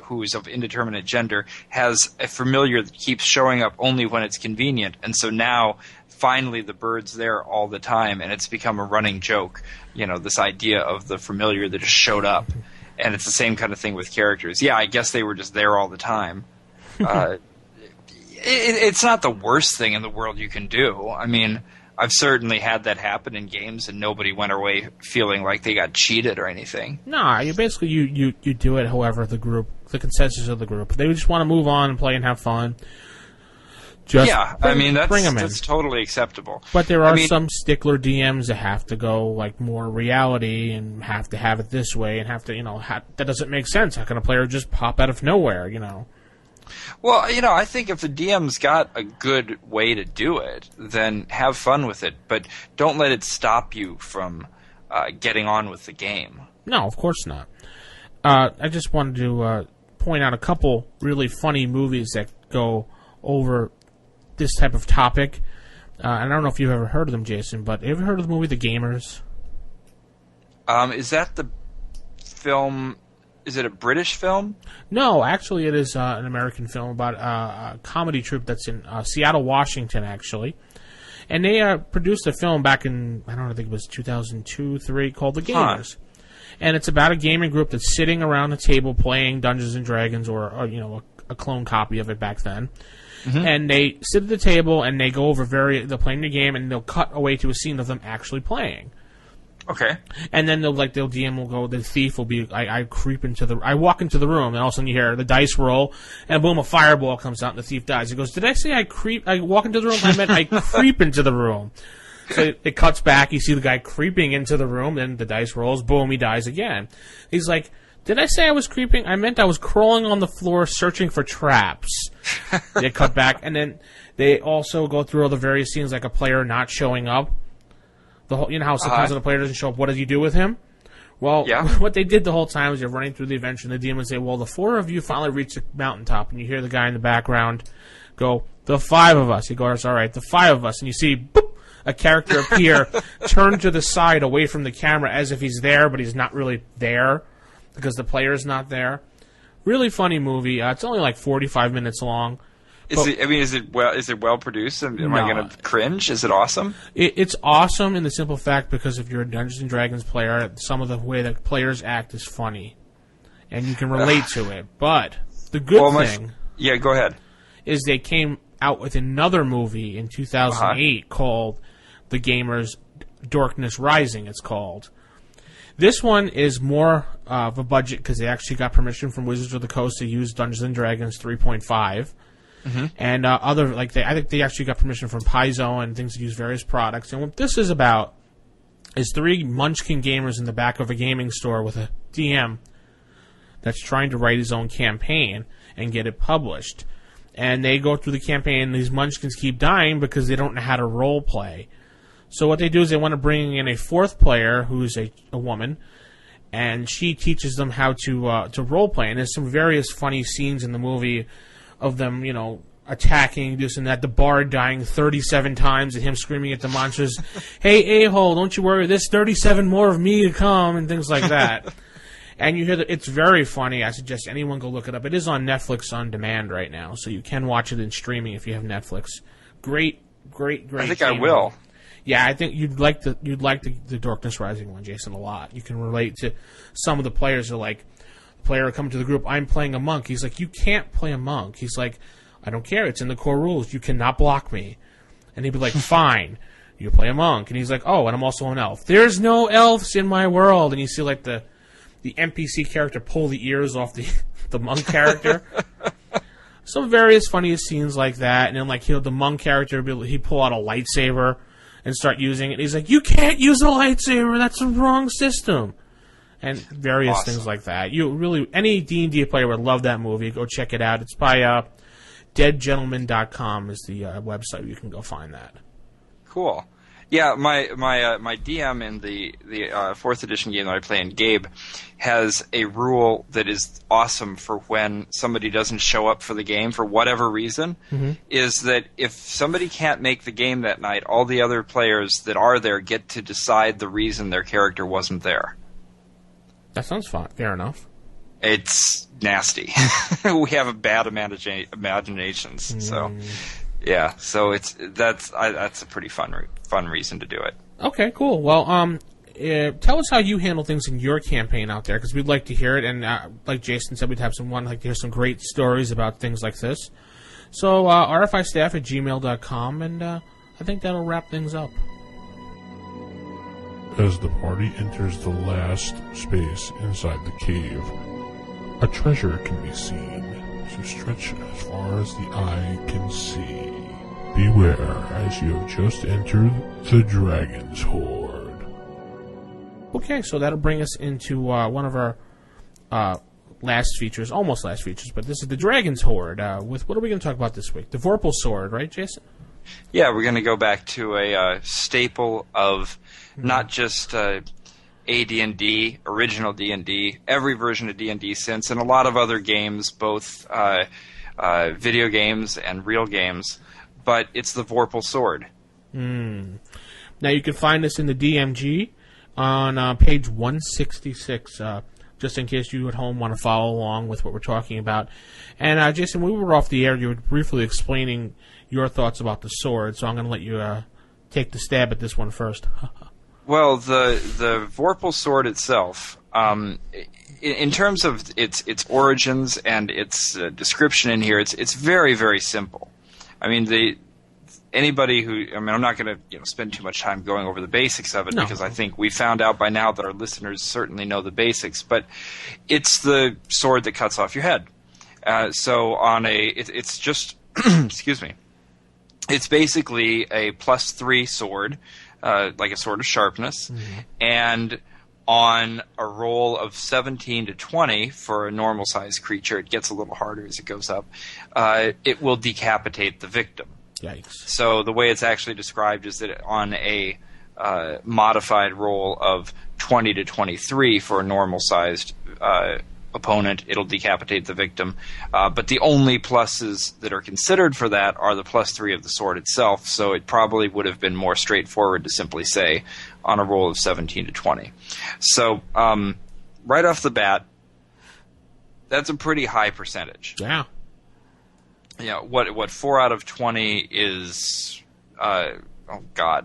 who is of indeterminate gender, has a familiar that keeps showing up only when it's convenient. And so now, finally, the bird's there all the time, and it's become a running joke, this idea of the familiar that just showed up. And it's the same kind of thing with characters. Yeah, I guess they were just there all the time. It's not the worst thing in the world you can do. I've certainly had that happen in games, and nobody went away feeling like they got cheated or anything. No, you do it however the consensus of the group. They just want to move on and play and have fun. That's totally acceptable. But there are some stickler DMs that have to go more reality and have to have it this way and have to, that doesn't make sense. How can a player just pop out of nowhere, Well, I think if the DM's got a good way to do it, then have fun with it, but don't let it stop you from getting on with the game. No, of course not. I just wanted to point out a couple really funny movies that go over this type of topic. And I don't know if you've ever heard of them, Jason, but have you ever heard of the movie The Gamers? Is that the film... Is it a British film? No, actually it is an American film about a comedy troupe that's in Seattle, Washington, actually. And they produced a film back in, I think it was 2002, 2003, called The Gamers. Huh. And it's about a gaming group that's sitting around a table playing Dungeons & Dragons or a clone copy of it back then. Mm-hmm. And they sit at the table and they go over they're playing the game, and they'll cut away to a scene of them actually playing. Okay. And then they'll DM will go, the thief will be, I walk into the room, and all of a sudden you hear the dice roll, and boom, a fireball comes out, and the thief dies. He goes, did I say I walk into the room? I meant I creep into the room. So it cuts back. You see the guy creeping into the room. Then the dice rolls. Boom, he dies again. He's like, did I say I was creeping? I meant I was crawling on the floor searching for traps. They cut back. And then they also go through all the various scenes, like a player not showing up. The whole, you know how sometimes when a player doesn't show up, what do you do with him? Well, what they did the whole time is you're running through the adventure, and the demons say, well, the 4 of you finally reached the mountaintop, and you hear the guy in the background go, the 5 of us. He goes, all right, the 5 of us. And you see, boop, a character appear, turn to the side away from the camera as if he's there, but he's not really there because the player's not there. Really funny movie. It's only like 45 minutes long. Is it well produced? Am I going to cringe? Is it awesome? It's awesome in the simple fact because if you're a Dungeons and Dragons player, some of the way that players act is funny, and you can relate to it. But the good thing, go ahead, is they came out with another movie in 2008 called The Gamers Darkness Rising. It's called. This one is more of a budget because they actually got permission from Wizards of the Coast to use Dungeons and Dragons 3.5. Mm-hmm. And I think they actually got permission from Paizo and things to use various products. And what this is about is 3 Munchkin gamers in the back of a gaming store with a DM that's trying to write his own campaign and get it published. And they go through the campaign, and these Munchkins keep dying because they don't know how to role play. So what they do is they want to bring in a 4th player who's a woman, and she teaches them how to role play. And there's some various funny scenes in the movie of them, attacking this and that. The bard dying 37 times and him screaming at the monsters, "Hey, a-hole, don't you worry, there's 37 more of me to come," and things like that. And you hear that it's very funny. I suggest anyone go look it up. It is on Netflix on demand right now, so you can watch it in streaming if you have Netflix. Great. I think I will. Yeah, I think you'd like the Darkness Rising one, Jason, a lot. You can relate to some of the players are like, player coming to the group, I'm playing a monk. He's like, you can't play a monk. He's like, I don't care. It's in the core rules. You cannot block me. And he'd be like, fine. You play a monk. And he's like, oh, and I'm also an elf. There's no elves in my world. And you see like the NPC character pull the ears off the monk character. Some various funniest scenes like that. And then like the monk character, he'd pull out a lightsaber and start using it. And he's like, you can't use a lightsaber. That's the wrong system. And various things like that. Any D&D player would love that movie. Go check it out. It's by deadgentleman.com is the website. You can go find that. Cool. Yeah, my DM in the 4th edition game that I play in, Gabe, has a rule that is awesome for when somebody doesn't show up for the game for whatever reason, is that if somebody can't make the game that night, all the other players that are there get to decide the reason their character wasn't there. That sounds fun. Fair enough. It's nasty. We have a bad imaginations, so yeah. So that's a pretty fun reason to do it. Okay, cool. Well, tell us how you handle things in your campaign out there, because we'd like to hear it. And like Jason said, we'd have like to hear some great stories about things like this. So rfistaff@gmail.com, and I think that'll wrap things up. As the party enters the last space inside the cave, a treasure can be seen to stretch as far as the eye can see. Beware as you have just entered the Dragon's Hoard. Okay, so that'll bring us into one of our almost last features, but this is the Dragon's Hoard. With what are we going to talk about this week? The Vorpal Sword, right, Jason? Yeah, we're going to go back to a staple of not just AD&D, original D&D, every version of D&D since, and a lot of other games, both video games and real games, but it's the Vorpal Sword. Now you can find us in the DMG on page 166, just in case you at home want to follow along with what we're talking about. And Jason, when we were off the air, you were briefly explaining your thoughts about the sword, so I'm going to let you take the stab at this one first. Well, the Vorpal Sword itself, in terms of its origins and its description in here, it's very, very simple. I mean, I'm not going to spend too much time going over the basics of it, because I think we found out by now that our listeners certainly know the basics. But it's the sword that cuts off your head. So it's just excuse me. It's basically a +3 sword. like a sword of sharpness, and on a roll of 17 to 20 for a normal-sized creature, it gets a little harder as it goes up, it will decapitate the victim. Yikes. So the way it's actually described is that on a modified roll of 20 to 23 for a normal-sized opponent, it'll decapitate the victim. But the only pluses that are considered for that are the +3 of the sword itself, so it probably would have been more straightforward to simply say on a roll of 17 to 20. So right off the bat, that's a pretty high percentage. Yeah. Yeah, what 4 out of 20 is,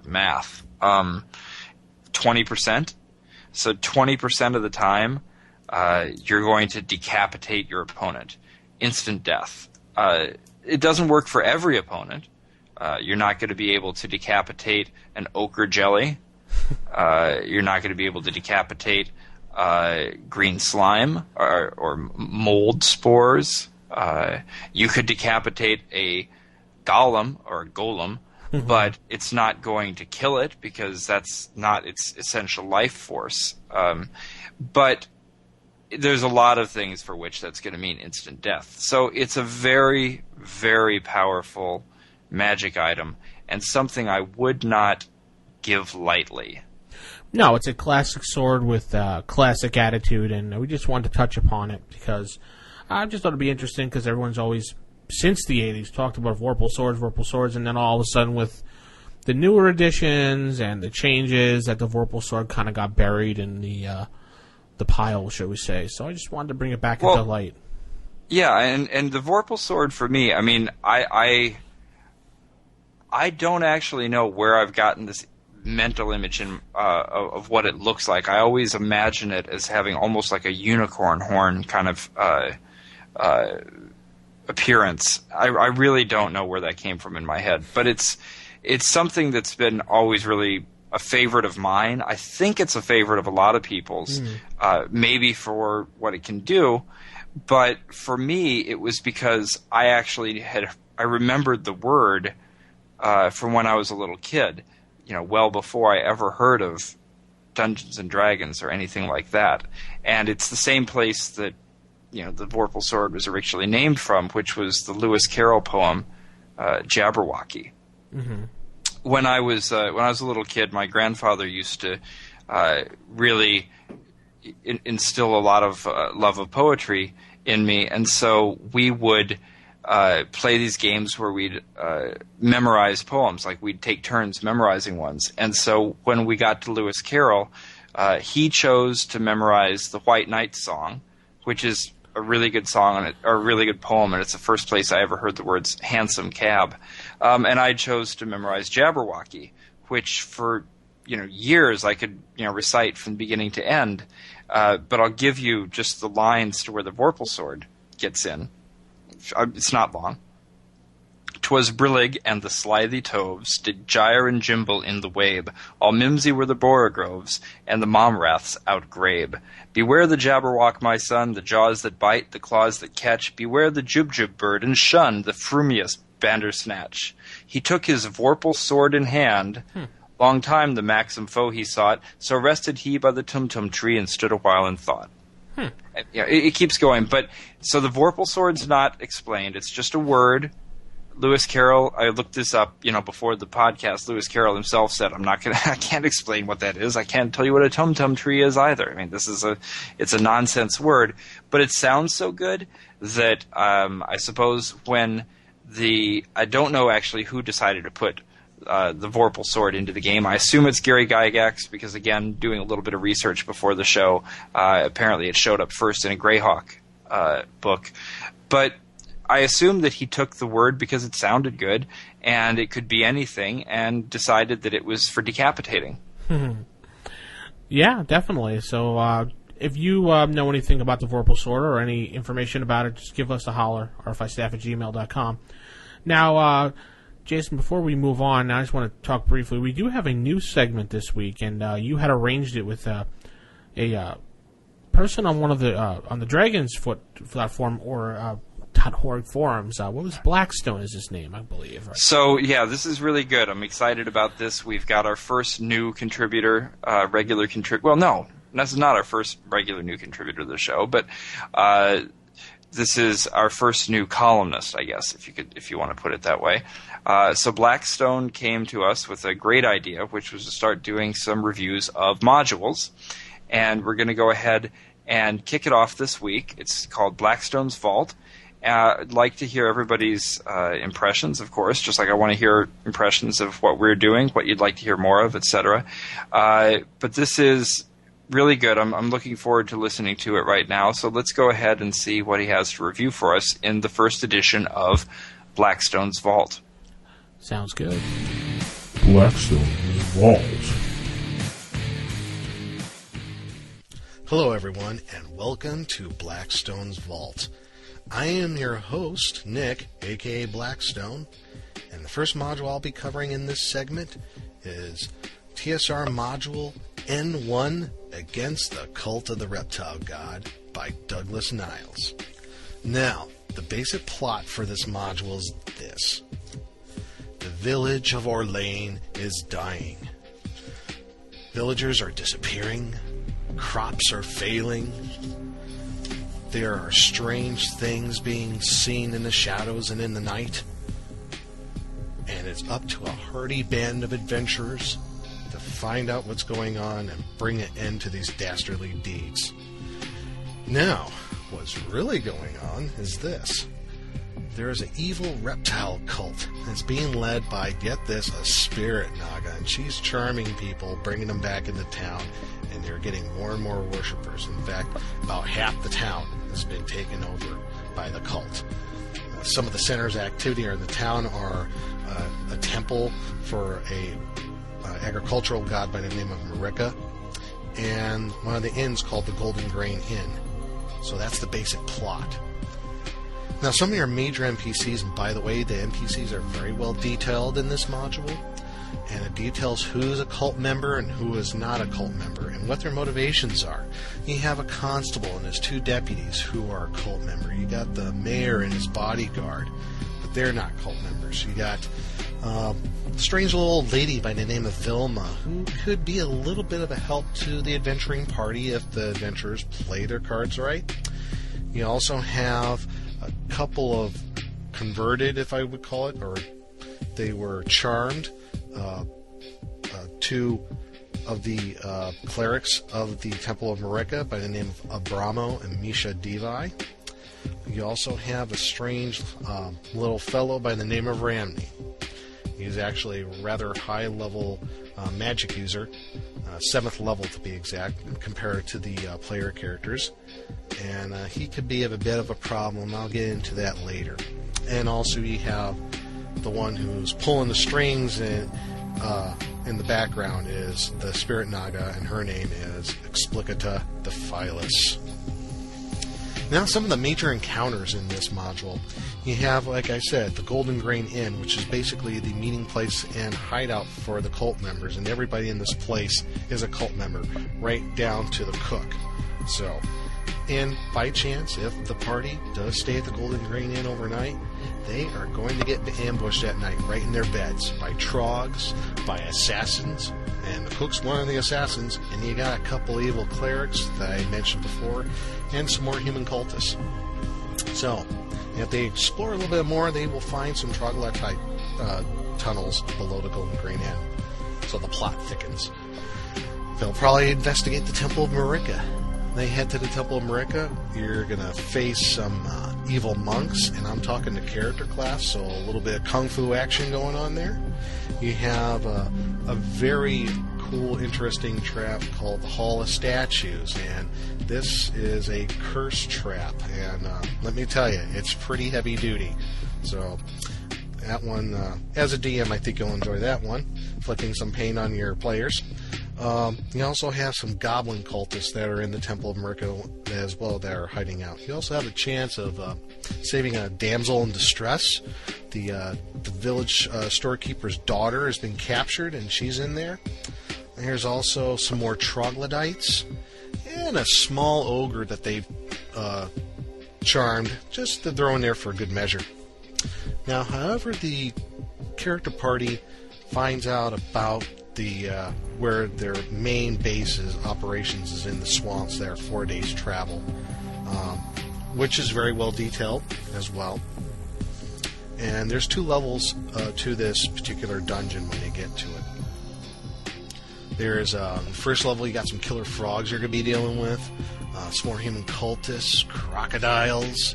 math. 20%. So 20% of the time, you're going to decapitate your opponent. Instant death. It doesn't work for every opponent. You're not going to be able to decapitate an ochre jelly. You're not going to be able to decapitate green slime or mold spores. You could decapitate a golem or a golem, but it's not going to kill it because that's not its essential life force. But there's a lot of things for which that's going to mean instant death. So it's a very, very powerful magic item and something I would not give lightly. No, it's a classic sword with classic attitude, and we just wanted to touch upon it because I just thought it'd be interesting because everyone's always, since the 80s, talked about Vorpal swords, and then all of a sudden with the newer editions and the changes, that the Vorpal sword kind of got buried in the pile, shall we say. So I just wanted to bring it back into light. Yeah, and the Vorpal sword for me, I mean, I don't actually know where I've gotten this mental image of what it looks like. I always imagine it as having almost like a unicorn horn kind of appearance. I really don't know where that came from in my head, but it's something that's been always really a favorite of mine. I think it's a favorite of a lot of people's, maybe for what it can do, but for me it was because I remembered the word from when I was a little kid, well before I ever heard of Dungeons and Dragons or anything like that. And it's the same place that the Vorpal sword was originally named from, which was the Lewis Carroll poem Jabberwocky. Mm-hmm. When I was a little kid, my grandfather used to really instill a lot of love of poetry in me, and so we would play these games where we'd memorize poems, like we'd take turns memorizing ones. And so when we got to Lewis Carroll, he chose to memorize the White Knight song, which is a really good song or a really good poem, and it's the first place I ever heard the words "handsome cab." And I chose to memorize Jabberwocky, which for years I could recite from beginning to end. But I'll give you just the lines to where the Vorpal sword gets in. It's not long. "'Twas brillig and the slithy toves did gyre and gimble in the wabe. All mimsy were the borogoves, and the momraths outgrabe. Beware the Jabberwock, my son, the jaws that bite, the claws that catch. Beware the Jubjub bird, and shun the frumious Bandersnatch. He took his Vorpal sword in hand. Long time the maxim foe he sought. So rested he by the Tumtum tree and stood a while in thought." It keeps going, but so the Vorpal sword's not explained. It's just a word. Lewis Carroll, I looked this up, before the podcast. Lewis Carroll himself said, I can't explain what that is. I can't tell you what a tum-tum tree is either. I mean, it's a nonsense word, but it sounds so good that I suppose when I don't know actually who decided to put the Vorpal sword into the game. I assume it's Gary Gygax because, again, doing a little bit of research before the show, apparently it showed up first in a Greyhawk book. But I assume that he took the word because it sounded good, and it could be anything, and decided that it was for decapitating. Yeah, definitely. So if you know anything about the Vorpal sword or any information about it, just give us a holler, rfistaff@gmail.com. Now, Jason, before we move on, I just want to talk briefly. We do have a new segment this week, and you had arranged it with a person on one of the on the Dragon's Foot platform, or .org forums. What was Blackstone is his name, I believe. Right? So, yeah, this is really good. I'm excited about this. We've got our first new contributor, regular contributor. Well, no, this is not our first regular new contributor to the show, but this is our first new columnist, I guess, if you want to put it that way. So Blackstone came to us with a great idea, which was to start doing some reviews of modules. And we're going to go ahead and kick it off this week. It's called Blackstone's Vault. I'd like to hear everybody's impressions, of course, just like I want to hear impressions of what we're doing, what you'd like to hear more of, etc. But this is really good. I'm looking forward to listening to it right now. So let's go ahead and see what he has to review for us in the first edition of Blackstone's Vault. Sounds good. Blackstone's Vault. Hello, everyone, and welcome to Blackstone's Vault. I am your host, Nick, aka Blackstone, and the first module I'll be covering in this segment is TSR Module N1 Against the Cult of the Reptile God by Douglas Niles. Now, the basic plot for this module is this. The village of Orlane is dying. Villagers are disappearing. Crops are failing. There are strange things being seen in the shadows and in the night. And it's up to a hardy band of adventurers to find out what's going on and bring an end to these dastardly deeds. Now, what's really going on is this. There is an evil reptile cult that's being led by, get this, a spirit naga, and she's charming people, bringing them back into town, and they're getting more and more worshippers. In fact, about half the town has been taken over by the cult. Some of the centers of activity in the town are a temple for a agricultural god by the name of Marika, and one of the inns called the Golden Grain Inn. So that's the basic plot. Now, some of your major NPCs, and by the way, the NPCs are very well detailed in this module, and it details who's a cult member and who is not a cult member, and what their motivations are. You have a constable and his 2 deputies who are a cult member. You got the mayor and his bodyguard, but they're not cult members. You got a strange little old lady by the name of Vilma, who could be a little bit of a help to the adventuring party if the adventurers play their cards right. You also have a couple of converted, if I would call it, or they were charmed, 2 of the clerics of the Temple of Marika by the name of Abramo and Misha Devi. You also have a strange little fellow by the name of Ramney. He's actually a rather high-level magic user, 7th level to be exact, compared to the player characters. And he could be a bit of a problem. I'll get into that later. And also you have the one who's pulling the strings in the background is the Spirit Naga, and her name is Explicata Dephilus. Now, some of the major encounters in this module. You have, like I said, the Golden Grain Inn, which is basically the meeting place and hideout for the cult members, and everybody in this place is a cult member, right down to the cook. So, and by chance, if the party does stay at the Golden Grain Inn overnight, they are going to get ambushed at night, right in their beds, by trogs, by assassins, and the cook's one of the assassins, and you got a couple evil clerics that I mentioned before, and some more human cultists. So, if they explore a little bit more, they will find some troglodyte tunnels below the Golden Grain Inn. So the plot thickens. They'll probably investigate the Temple of Marika. They head to the Temple of Marika. You're going to face some evil monks, and I'm talking the character class, so a little bit of kung fu action going on there. You have a very cool, interesting trap called the Hall of Statues, and this is a curse trap, and let me tell you, it's pretty heavy duty. So that one, as a DM, I think you'll enjoy that one, flicking some paint on your players. You also have some goblin cultists that are in the Temple of Marika as well that are hiding out. You also have a chance of saving a damsel in distress. The village storekeeper's daughter has been captured, and she's in there. And here's also some more troglodytes and a small ogre that they've charmed, just to throw in there for good measure. Now, however, the character party finds out about the where their main base is, operations is in the swamps there, 4 days travel, which is very well detailed as well. And there's 2 levels to this particular dungeon when you get to it. There's first level, you got some killer frogs you're going to be dealing with, some more human cultists, crocodiles,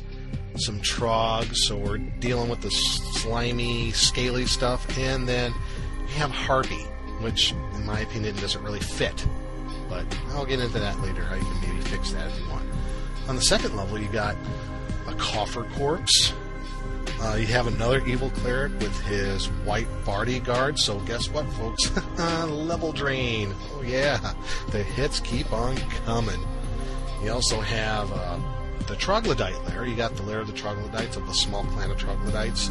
some trogs, so we're dealing with the slimy, scaly stuff, and then you have Harpy, which, in my opinion, doesn't really fit. But I'll get into that later, how you can maybe fix that if you want. On the second level, you got a Coffer Corpse. You have another evil cleric with his white bodyguard, so guess what, folks? Level drain. Oh, yeah. The hits keep on coming. You also have the Troglodyte lair. You got the lair of the Troglodytes, of the small clan of Troglodytes.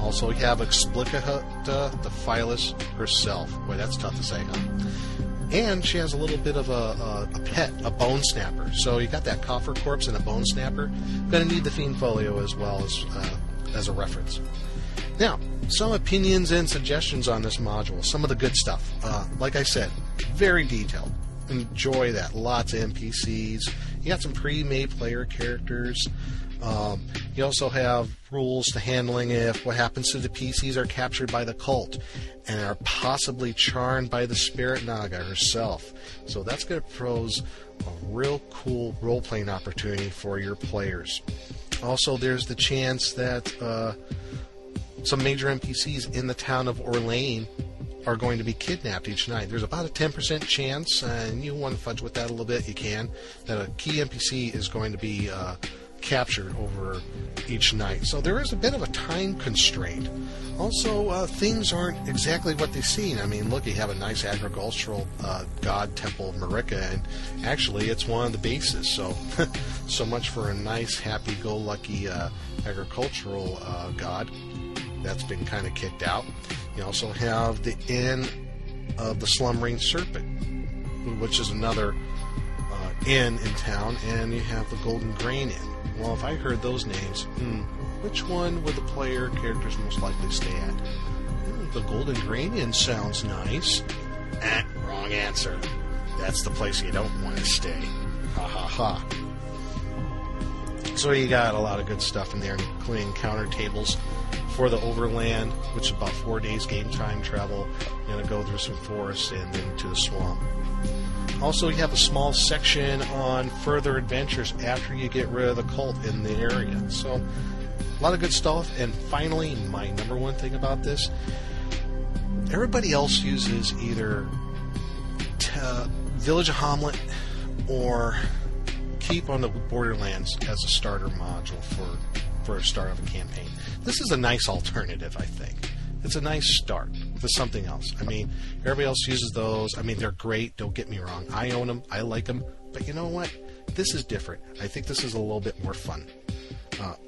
Also, you have Explicahut, the Phyllis herself. Boy, that's tough to say, huh? And she has a little bit of a pet, a Bone Snapper. So you got that Coffer Corpse and a Bone Snapper. Going to need the Fiend Folio as well as a reference. Now, some opinions and suggestions on this module. Some of the good stuff. Like I said, very detailed. Enjoy that. Lots of NPCs. You got some pre-made player characters. You also have rules to handling if what happens to the PCs are captured by the cult and are possibly charmed by the Spirit Naga herself. So that's going to pose a real cool role-playing opportunity for your players. Also, there's the chance that some major NPCs in the town of Orlane are going to be kidnapped each night. There's about a 10% chance, and you want to fudge with that a little bit, you can, that a key NPC is going to be captured over each night. So there is a bit of a time constraint. Also, things aren't exactly what they seem. I mean, look, you have a nice agricultural god temple of Marika, and actually it's one of the bases. So, so much for a nice, happy-go-lucky agricultural god. That's been kind of kicked out. You also have the Inn of the Slumbering Serpent, which is another inn in town, and you have the Golden Grain Inn. Well, if I heard those names, which one would the player characters most likely stay at? The Golden Grain Inn sounds nice. Wrong answer. That's the place you don't want to stay. Ha ha ha. So you got a lot of good stuff in there, including counter tables for the Overland, which is about 4 days game time travel. You're going to go through some forests and then to the swamp. Also, you have a small section on further adventures after you get rid of the cult in the area. So, a lot of good stuff. And finally, my number one thing about this, everybody else uses either Village of Hamlet or Keep on the Borderlands as a starter module for a start of a campaign. This is a nice alternative, I think. It's a nice start for something else. I mean, everybody else uses those. I mean, they're great. Don't get me wrong. I own them. I like them. But you know what? This is different. I think this is a little bit more fun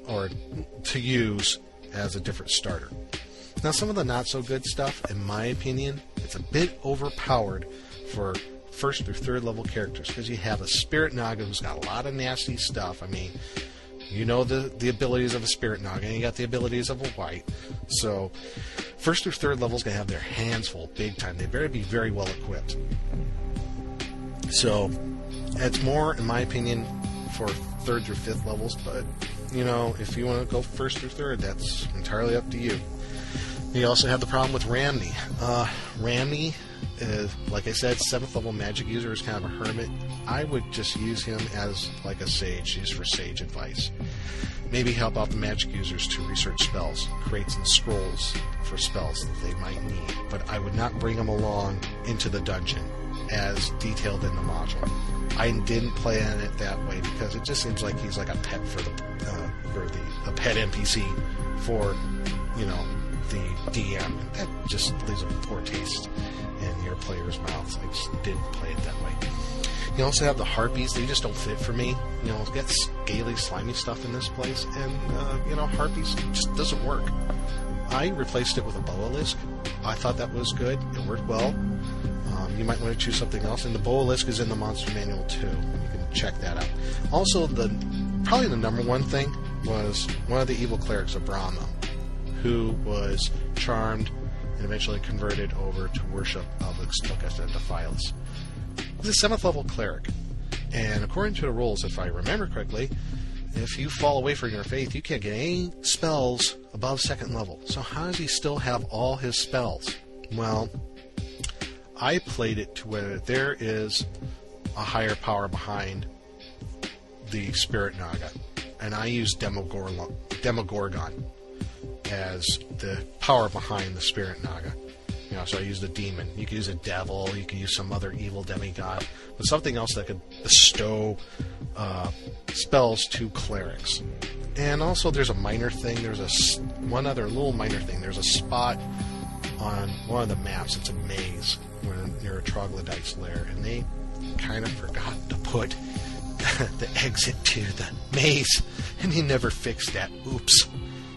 or to use as a different starter. Now, some of the not-so-good stuff, in my opinion, it's a bit overpowered for first through third level characters because you have a Spirit Naga who's got a lot of nasty stuff. I mean, you know the abilities of a Spirit Naga, and you got the abilities of a White. So, first through third level's going to have their hands full big time. They better be very well equipped. So, it's more, in my opinion, for third through fifth levels, but, you know, if you want to go first through third, that's entirely up to you. You also have the problem with Ramney. Ramney is, like I said, 7th level magic user, is kind of a hermit. I would just use him as like a sage, just for sage advice. Maybe help out the magic users to research spells, create some scrolls for spells that they might need. But I would not bring him along into the dungeon as detailed in the module. I didn't plan it that way because it just seems like he's like a pet for a pet NPC for, you know, the DM. That just leaves a poor taste in your players' mouths. I just didn't play it that way. You also have the Harpies. They just don't fit for me. You know, get scaly, slimy stuff in this place, and you know, Harpies just doesn't work. I replaced it with a Boalisk. I thought that was good. It worked well. you might want to choose something else. And the Boalisk is in the Monster Manual too. You can check that out. Also, probably the number one thing was one of the evil clerics of Brahma, who was charmed and eventually converted over to worship of Extochus and Dephilus. He's a 7th level cleric, and according to the rules, if I remember correctly, if you fall away from your faith, you can't get any spells above 2nd level. So how does he still have all his spells? Well, I played it to where there is a higher power behind the Spirit Naga, and I used Demogorgon as the power behind the Spirit Naga. So I used a demon. You could use a devil. You could use some other evil demigod, but something else that could bestow spells to clerics. And also, there's a minor thing. There's one other little minor thing. There's a spot on one of the maps. It's a maze near a troglodyte's lair, and they kind of forgot to put the exit to the maze, and he never fixed that. Oops.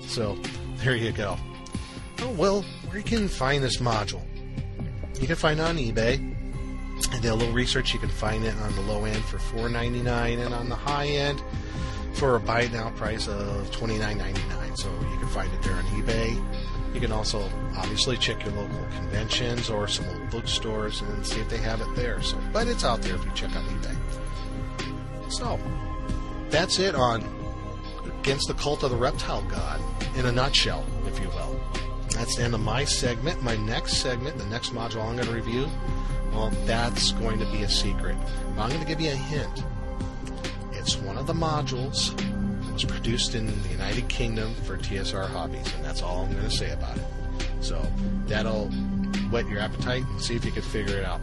So there you go. Oh, well, where you can find this module? You can find it on eBay. And did a little research. You can find it on the low end for $4.99, and on the high end for a buy it now price of $29.99. So you can find it there on eBay. You can also obviously check your local conventions or some old bookstores and see if they have it there. But it's out there if you check on eBay. So that's it on Against the Cult of the Reptile God in a nutshell, if you will. That's the end of my segment. My next segment, the next module I'm going to review, well, that's going to be a secret. But I'm going to give you a hint. It's one of the modules that was produced in the United Kingdom for TSR Hobbies, and that's all I'm going to say about it. So that'll whet your appetite and see if you can figure it out.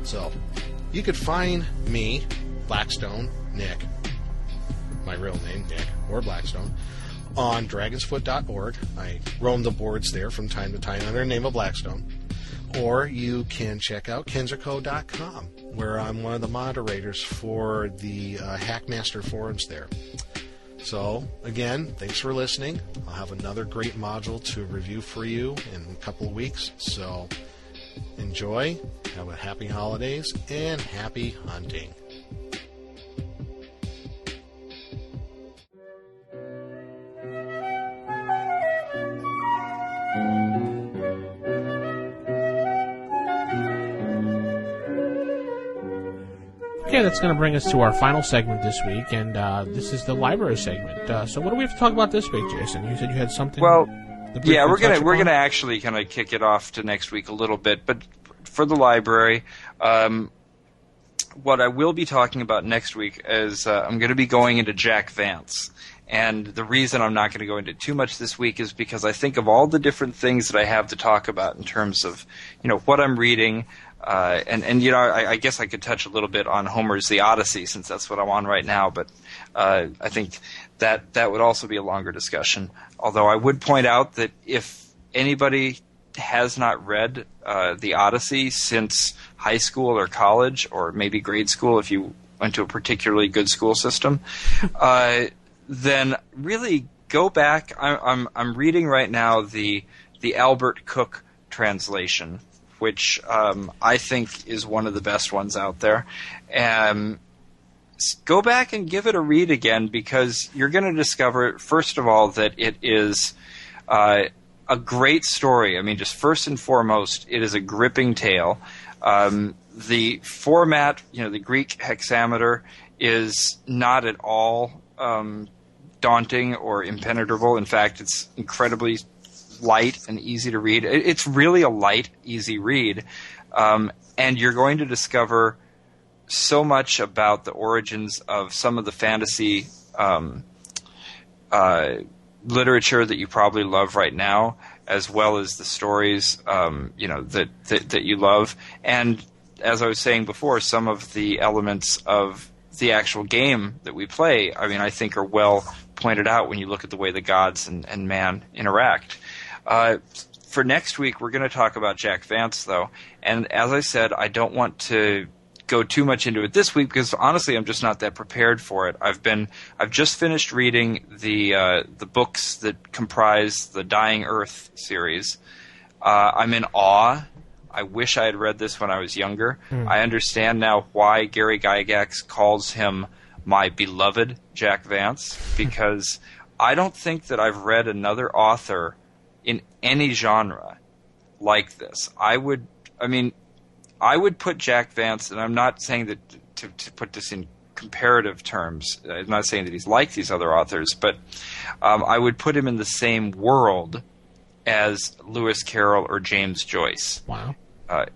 So you could find me, Blackstone, Nick, my real name, Nick, or Blackstone, on dragonsfoot.org. I roam the boards there from time to time under the name of Blackstone. Or you can check out Kenzerco.com, where I'm one of the moderators for the Hackmaster forums there. So, again, thanks for listening. I'll have another great module to review for you in a couple of weeks. So, enjoy, have a happy holidays, and happy hunting. Okay, that's going to bring us to our final segment this week, and this is the library segment. So, what do we have to talk about this week, Jason? You said you had something. Well, yeah, we're gonna actually kind of kick it off to next week a little bit, but for the library, what I will be talking about next week is I'm going to be going into Jack Vance. And the reason I'm not going to go into too much this week is because I think of all the different things that I have to talk about in terms of, what I'm reading. I guess I could touch a little bit on Homer's The Odyssey, since that's what I'm on right now, but I think that would also be a longer discussion. Although I would point out that if anybody has not read The Odyssey since high school or college, or maybe grade school if you went to a particularly good school system, then really go back. I'm reading right now the Albert Cook translation, which I think is one of the best ones out there. Go back and give it a read again, because you're going to discover, first of all, that it is a great story. I mean, just first and foremost, it is a gripping tale. The format, the Greek hexameter, is not at all daunting or impenetrable. In fact, it's incredibly light and easy to read. It's really a light, easy read. And you're going to discover so much about the origins of some of the fantasy literature that you probably love right now, as well as the stories that you love. And as I was saying before, some of the elements of the actual game that we play, I think are well pointed out when you look at the way the gods and man interact. For next week, we're going to talk about Jack Vance, though. And as I said, I don't want to go too much into it this week, because honestly, I'm just not that prepared for it. I've just finished reading the books that comprise the Dying Earth series. I'm in awe. I wish I had read this when I was younger. I understand now why Gary Gygax calls him my beloved Jack Vance, because I don't think that I've read another author in any genre like this. I would put Jack Vance, and I'm not saying that to put this in comparative terms. I'm not saying that he's like these other authors, but I would put him in the same world as Lewis Carroll or James Joyce. Wow.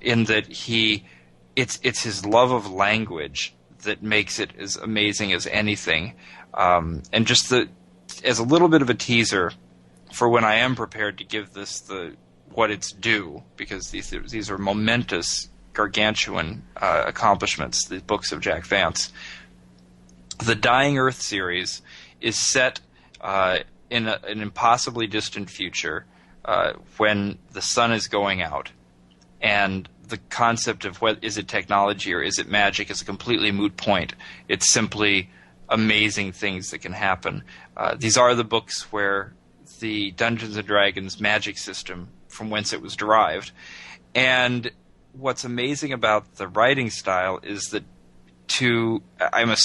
In that it's his love of language that makes it as amazing as anything. And just as a little bit of a teaser for when I am prepared to give this what it's due, because these are momentous, gargantuan accomplishments, the books of Jack Vance. The Dying Earth series is set in an impossibly distant future when the sun is going out, and the concept of is it technology or is it magic is a completely moot point. It's simply amazing things that can happen. These are the books where the Dungeons & Dragons magic system, from whence it was derived. And what's amazing about the writing style is that I'm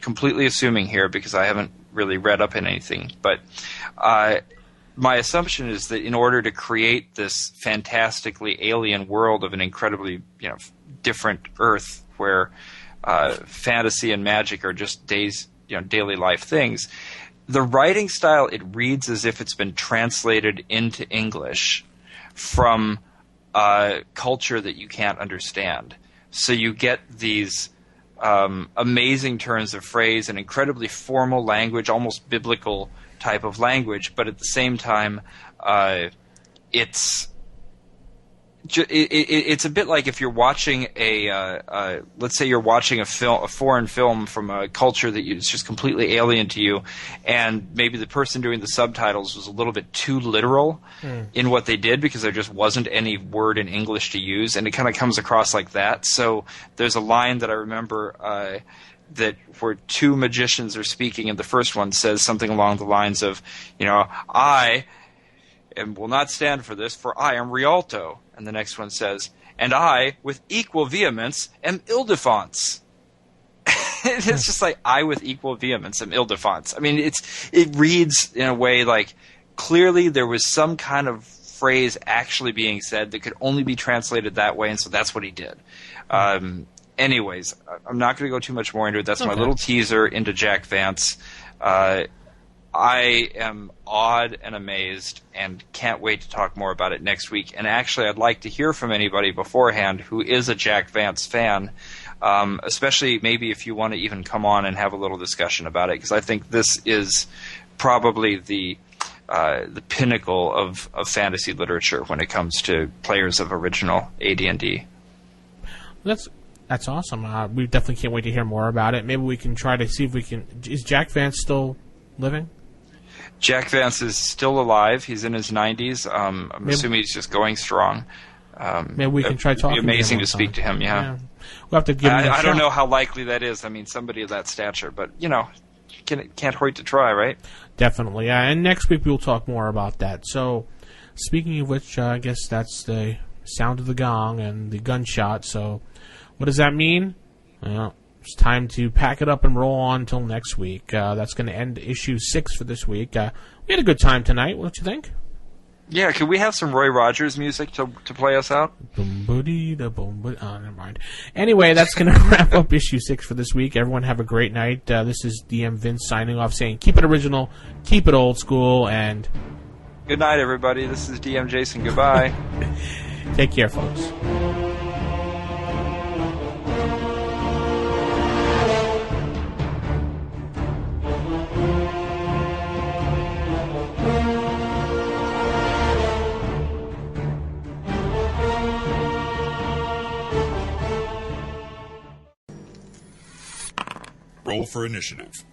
completely assuming here because I haven't really read up in anything, but my assumption is that in order to create this fantastically alien world of an incredibly different Earth where fantasy and magic are just daily life things, the writing style, it reads as if it's been translated into English from a culture that you can't understand. So you get these amazing turns of phrase and incredibly formal language, almost biblical type of language, but at the same time, it's a bit like if you're watching let's say you're watching a foreign film from a culture that is just completely alien to you, and maybe the person doing the subtitles was a little bit too literal in what they did because there just wasn't any word in English to use, and it kind of comes across like that. So there's a line that I remember that where two magicians are speaking, and the first one says something along the lines of, I will not stand for this, for I am Rialto. And the next one says, and I, with equal vehemence, am Ildefonse. It's just like, I with equal vehemence am Ildefonse. I mean, it reads in a way like clearly there was some kind of phrase actually being said that could only be translated that way, and so that's what he did. Anyways, I'm not going to go too much more into it. That's my little teaser into Jack Vance. I am awed and amazed and can't wait to talk more about it next week. And actually, I'd like to hear from anybody beforehand who is a Jack Vance fan, especially maybe if you want to even come on and have a little discussion about it, because I think this is probably the pinnacle of fantasy literature when it comes to players of original AD&D. That's awesome. We definitely can't wait to hear more about it. Maybe we can try to see if we can... Is Jack Vance still living? Jack Vance is still alive. He's in his 90s. I'm assuming he's just going strong. Maybe we can try talking to him. It'd be amazing to speak to him, yeah. We'll have to give him I don't know how likely that is. I mean, somebody of that stature. But, can't hurt to try, right? Definitely. And next week we'll talk more about that. So, speaking of which, I guess that's the sound of the gong and the gunshot. So, what does that mean? Well, it's time to pack it up and roll on until next week. That's going to end issue 6 for this week. We had a good time tonight. What do you think? Yeah, could we have some Roy Rogers music to play us out? Oh, never mind. Anyway, that's going to wrap up issue 6 for this week. Everyone have a great night. This is DM Vince signing off saying keep it original, keep it old school, and... Good night, everybody. This is DM Jason. Goodbye. Take care, folks. Roll for initiative.